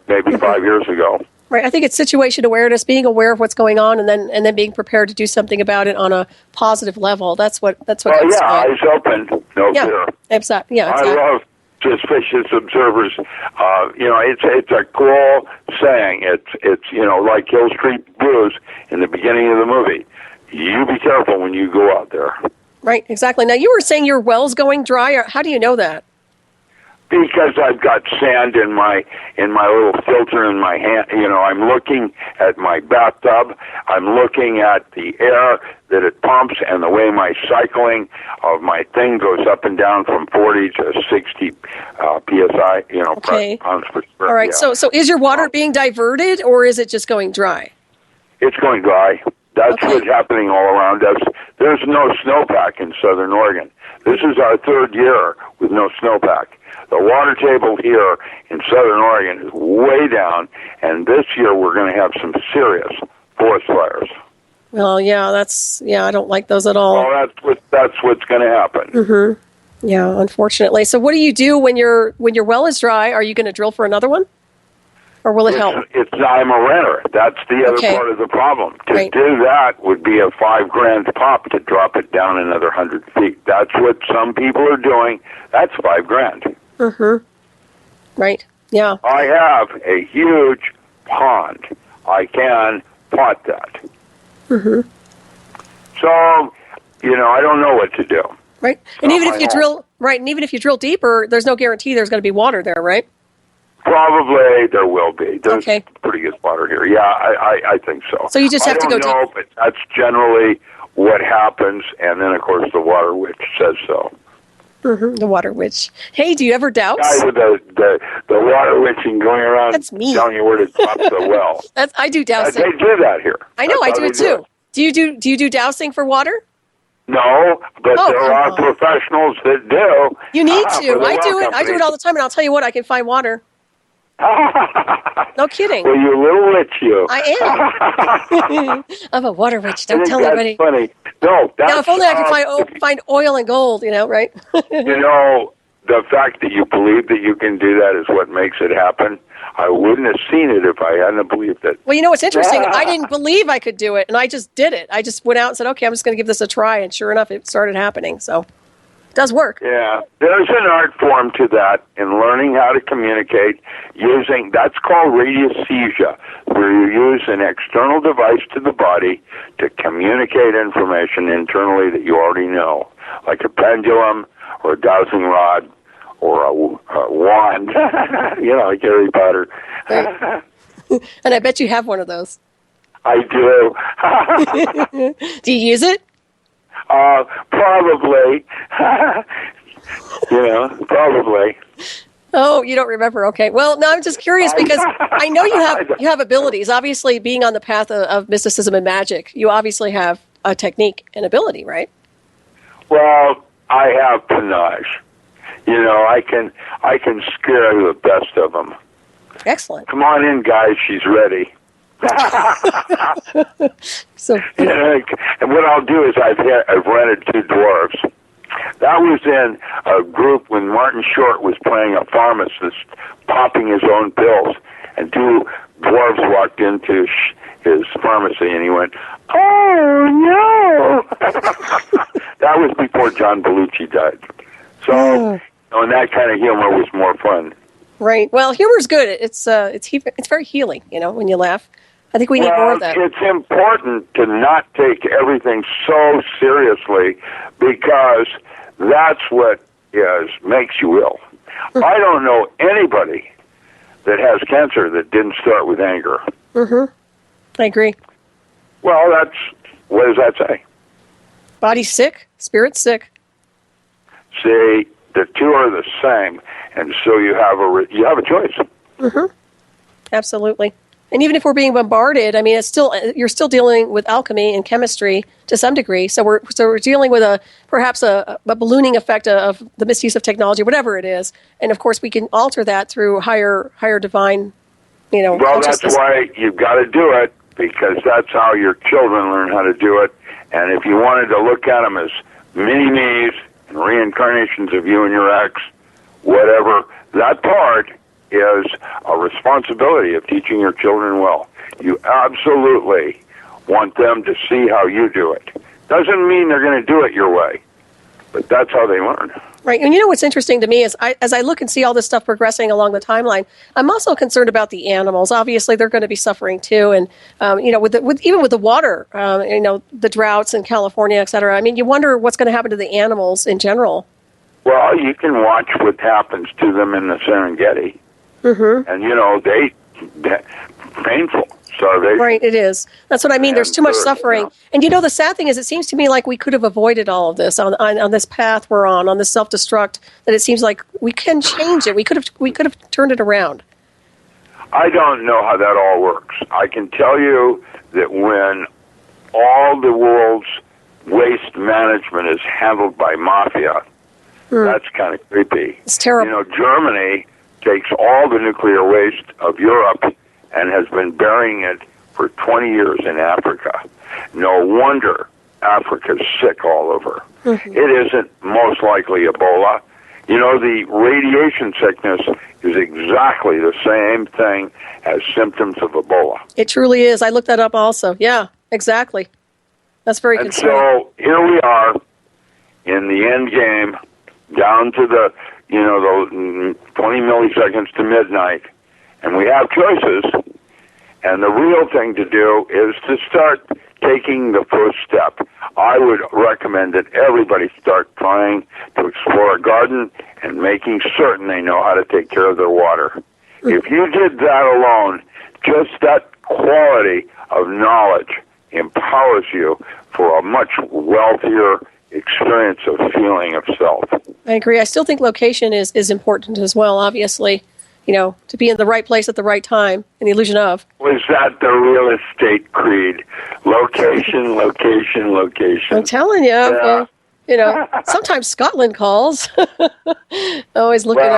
maybe 5 years ago? Right. I think it's situation awareness, being aware of what's going on, and then being prepared to do something about it on a positive level. That's what. Well, yeah, eyes open, no fear. Exactly. Yeah, I love suspicious observers. It's a cool saying. It's like Hill Street Blues in the beginning of the movie. You be careful when you go out there. Right. Exactly. Now, you were saying your well's going dry. How do you know that? Because I've got sand in my little filter in my hand. I'm looking at my bathtub. I'm looking at the air that it pumps and the way my cycling of my thing goes up and down from 40 to 60 psi. Okay. Pounds per square. All right. Yeah. So is your water being diverted, or is it just going dry? It's going dry. That's what's happening all around us. There's no snowpack in Southern Oregon. This is our third year with no snowpack. The water table here in Southern Oregon is way down, and this year we're going to have some serious forest fires. Well, yeah, I don't like those at all. Well, that's what's going to happen. Yeah, unfortunately. So what do you do when your well is dry? Are you going to drill for another one? Or will it help? I'm a renter. That's the other part of the problem. To do that would be a $5,000 pop to drop it down another 100 feet. That's what some people are doing. That's $5,000. Right. Yeah. I have a huge pond. I can pot that. So, I don't know what to do. Right. And even if you drill deeper, there's no guarantee there's going to be water there, right? Probably there will be. There's pretty good water here. Yeah, I think so. So you just have to go deep. I don't know, but that's generally what happens. And then, of course, the water witch says so. The water witch. Hey, do you ever douse? Guy with the water witching going around telling you where to drop the well. I do dowsing. They do that here. I know, I do it too. Do you do dowsing for water? No, but there are professionals that do. You need to. I do it. I do it all the time, and I'll tell you what, I can find water. No kidding. Well, you little witch, you. I am. I'm a water witch. Don't tell anybody. That's funny. No, that's... Now, if only I could find oil and gold, right? The fact that you believe that you can do that is what makes it happen. I wouldn't have seen it if I hadn't believed it. Well, what's interesting? I didn't believe I could do it, and I just did it. I just went out and said, okay, I'm just going to give this a try, and sure enough, it started happening. So it does work. Yeah. There's an art form to that in learning how to communicate using, that's called radiesthesia, where you use an external device to the body to communicate information internally that you already know, like a pendulum or a dowsing rod or a wand, like Harry Potter. Right. And I bet you have one of those. I do. Do you use it? Probably. Probably. Oh, you don't remember? Okay. Well, no, I'm just curious because I know you have abilities. Obviously, being on the path of mysticism and magic, you obviously have a technique and ability, right? Well, I have panache. I can scare the best of them. Excellent. Come on in, guys. She's ready. And what I'll do is I've rented two dwarves. That was in a group when Martin Short was playing a pharmacist, popping his own pills, and two dwarves walked into his pharmacy, and he went, "Oh no!" That was before John Belushi died. So, and that kind of humor was more fun. Right. Well, humor's good. It's very healing, when you laugh. I think we need more of that. It's important to not take everything so seriously because that's what makes you ill. I don't know anybody that has cancer that didn't start with anger. Mm-hmm. I agree. Well, what does that say? Body's sick, spirit's sick. See, the two are the same, and so you have a choice. Mm-hmm. Absolutely. And even if we're being bombarded, I mean, you're still dealing with alchemy and chemistry to some degree. So we're dealing with perhaps a ballooning effect of the misuse of technology, whatever it is. And of course, we can alter that through higher divine, Well, consciousness. that's why you've got to do it, because that's how your children learn how to do it. And if you wanted to look at them as mini-me's and reincarnations of you and your ex, whatever, that part is a responsibility of teaching your children well. You absolutely want them to see how you do it. Doesn't mean they're going to do it your way, but that's how they learn. Right. And what's interesting to me is as I look and see all this stuff progressing along the timeline, I'm also concerned about the animals. Obviously, they're going to be suffering too. And, even with the water, the droughts in California, et cetera. I mean, you wonder what's going to happen to the animals in general. Well, you can watch what happens to them in the Serengeti. Mm-hmm. And, painful starvation. Right, it is. That's what I mean. There's too much suffering. And the sad thing is, it seems to me like we could have avoided all of this on this path we're on this self-destruct, that it seems like we can change it. We could have turned it around. I don't know how that all works. I can tell you that when all the world's waste management is handled by mafia, that's kind of creepy. It's terrible. Germany takes all the nuclear waste of Europe and has been burying it for 20 years in Africa. No wonder Africa's sick all over. Mm-hmm. It isn't most likely Ebola. The radiation sickness is exactly the same thing as symptoms of Ebola. It truly is. I looked that up also. Yeah, exactly. That's very concerning. So here we are in the end game, down to the 20 milliseconds to midnight, and we have choices, and the real thing to do is to start taking the first step. I would recommend that everybody start trying to explore a garden and making certain they know how to take care of their water. If you did that alone, just that quality of knowledge empowers you for a much wealthier experience of feeling of self. I agree. I still think location is important as well, obviously, to be in the right place at the right time, an illusion of. Was that the real estate creed? Location, location, location. I'm telling you. Yeah. Sometimes Scotland calls. Always looking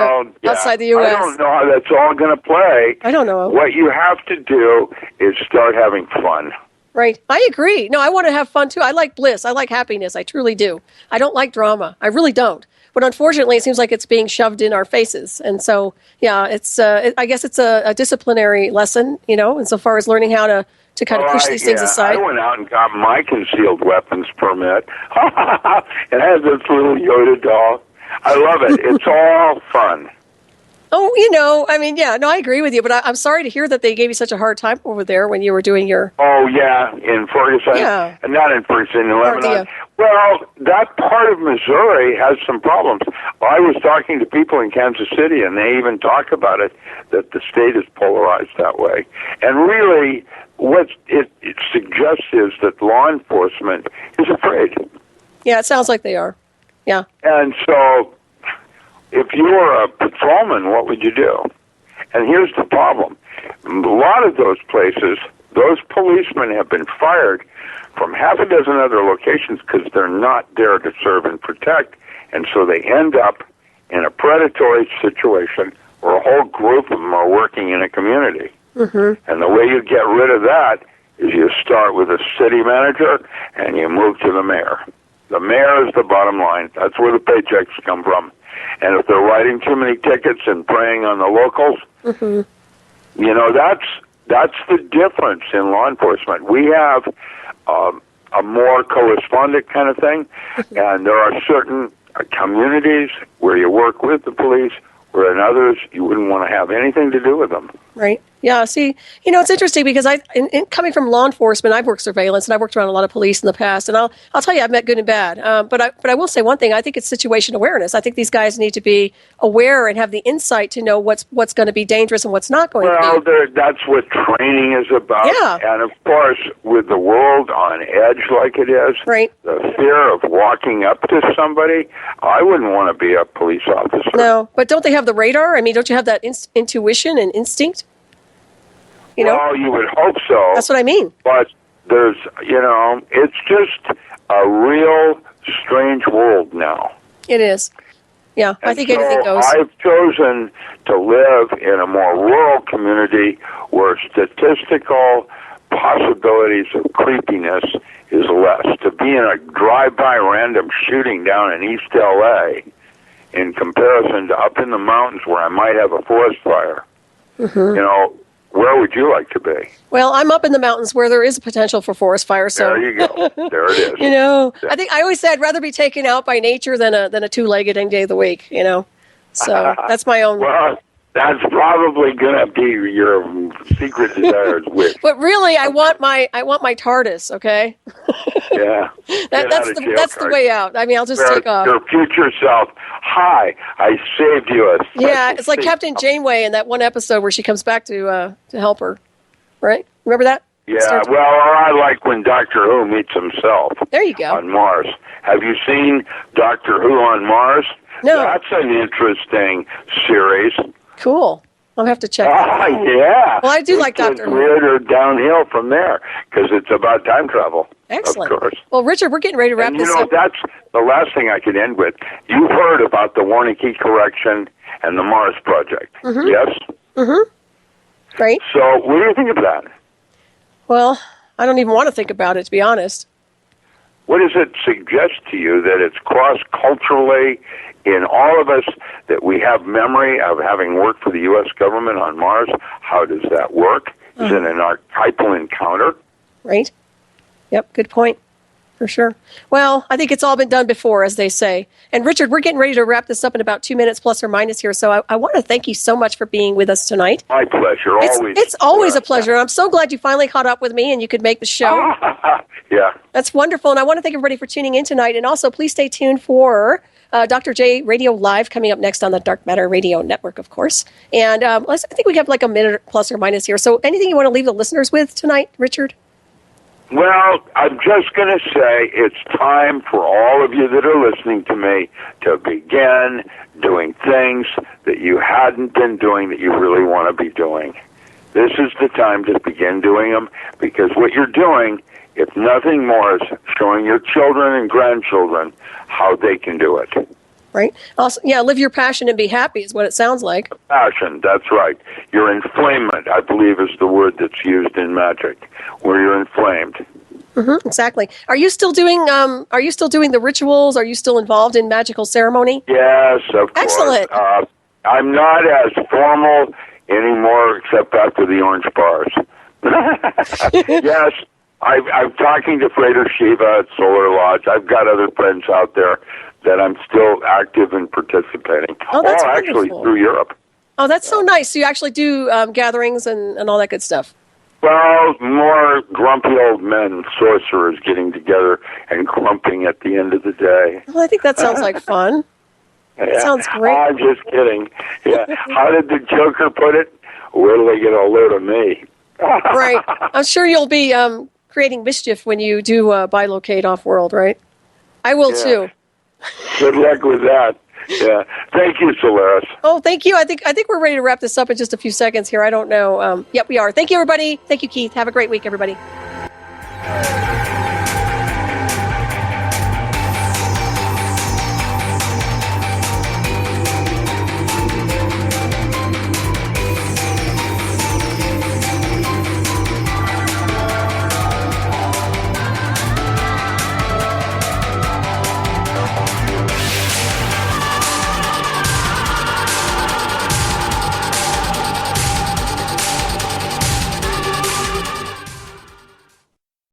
outside the U.S. I don't know how that's all going to play. I don't know. What you have to do is start having fun. Right. I agree. No, I want to have fun, too. I like bliss. I like happiness. I truly do. I don't like drama. I really don't. But unfortunately, it seems like it's being shoved in our faces. And so, it's I guess it's a disciplinary lesson, insofar as learning how to kind of push these things aside. I went out and got my concealed weapons permit. It has this little Yoda doll. I love it. It's all fun. Oh, I agree with you, but I'm sorry to hear that they gave you such a hard time over there when you were doing your... Oh, yeah, in Ferguson? Yeah. Not in Ferguson, in Lebanon. Well, that part of Missouri has some problems. I was talking to people in Kansas City, and they even talk about it, that the state is polarized that way. And really, what it suggests is that law enforcement is afraid. Yeah, it sounds like they are. Yeah. And so... if you were a patrolman, what would you do? And here's the problem. A lot of those places, those policemen have been fired from half a dozen other locations because they're not there to serve and protect, and so they end up in a predatory situation where a whole group of them are working in a community. Mm-hmm. And the way you get rid of that is you start with a city manager and you move to the mayor. The mayor is the bottom line. That's where the paychecks come from. And if they're writing too many tickets and preying on the locals, that's the difference in law enforcement. We have a more correspondent kind of thing, and there are certain communities where you work with the police where in others you wouldn't want to have anything to do with them. Right. Yeah. See, it's interesting because in coming from law enforcement, I've worked surveillance and I've worked around a lot of police in the past, and I'll tell you, I've met good and bad. But I will say one thing. I think it's situation awareness. I think these guys need to be aware and have the insight to know what's going to be dangerous and what's not going to be. Well, that's what training is about. Yeah. And of course, with the world on edge like it is, right. The fear of walking up to somebody, I wouldn't want to be a police officer. No, but don't they have the radar? I mean, don't you have that intuition and instinct? Well, you would hope so. That's what I mean. But there's, it's just a real strange world now. It is. Yeah, and I think so anything goes. I've chosen to live in a more rural community where statistical possibilities of creepiness is less. To be in a drive-by random shooting down in East L.A. in comparison to up in the mountains where I might have a forest fire, where would you like to be? Well, I'm up in the mountains where there is a potential for forest fire. So there you go. There it is. I think I always say I'd rather be taken out by nature than a two-legged any day of the week. So that's my own. Well, that's probably going to be your secret desired wish. But really, I want my TARDIS. Okay. Yeah. That's the way out. I mean, I'll just take off. Your future self. Hi, I saved you. Yeah, it's like Captain Janeway in that one episode where she comes back to help her. Right? Remember that? Yeah. Well, I like when Doctor Who meets himself. There you go. On Mars. Have you seen Doctor Who on Mars? No. That's an interesting series. Cool. I'll have to check. Yeah. Well, I do like Doctor Who. Weirder downhill from there because it's about time travel. Excellent. Of course. Well, Richard, we're getting ready to wrap this up. That's the last thing I could end with. You've heard about the Wernicke correction and the Mars project, yes? Mm-hmm. Right. So what do you think of that? Well, I don't even want to think about it, to be honest. What does it suggest to you that it's cross-culturally in all of us that we have memory of having worked for the U.S. government on Mars? How does that work? Is it an archetypal encounter? Right. Yep, good point. For sure. Well, I think it's all been done before, as they say. And Richard, we're getting ready to wrap this up in about 2 minutes plus or minus here. So I want to thank you so much for being with us tonight. My pleasure. It's always a pleasure. And I'm so glad you finally caught up with me and you could make the show. Yeah. That's wonderful. And I want to thank everybody for tuning in tonight. And also, please stay tuned for Dr. J Radio Live coming up next on the Dark Matter Radio Network, of course. And I think we have like a minute plus or minus here. So anything you want to leave the listeners with tonight, Richard? Well, I'm just going to say it's time for all of you that are listening to me to begin doing things that you hadn't been doing that you really want to be doing. This is the time to begin doing them because what you're doing, if nothing more, is showing your children and grandchildren how they can do it. Right. Also, live your passion and be happy is what it sounds like. Passion, that's right. Your inflamement, I believe, is the word that's used in magic, where you're inflamed. Mm-hmm, exactly. Are you still doing the rituals? Are you still involved in magical ceremony? Yes, of course. Excellent. I'm not as formal anymore, except after the orange bars. Yes, I'm talking to Frater Shiva at Solar Lodge. I've got other friends out there that I'm still active in participating. Oh, that's actually wonderful. Through Europe. Oh, that's so nice. So you actually do gatherings and all that good stuff. Well, more grumpy old men, sorcerers getting together and grumping at the end of the day. Well, I think that sounds like fun. That sounds great. I'm just kidding. Yeah. How did the Joker put it? Where do they get a load of me? Right. I'm sure you'll be creating mischief when you do bilocate off-world, right? I will too. Good luck with that. Yeah. Thank you, Solaris. Oh, thank you. I think we're ready to wrap this up in just a few seconds here. I don't know. Yep, we are. Thank you, everybody. Thank you, Keith. Have a great week, everybody.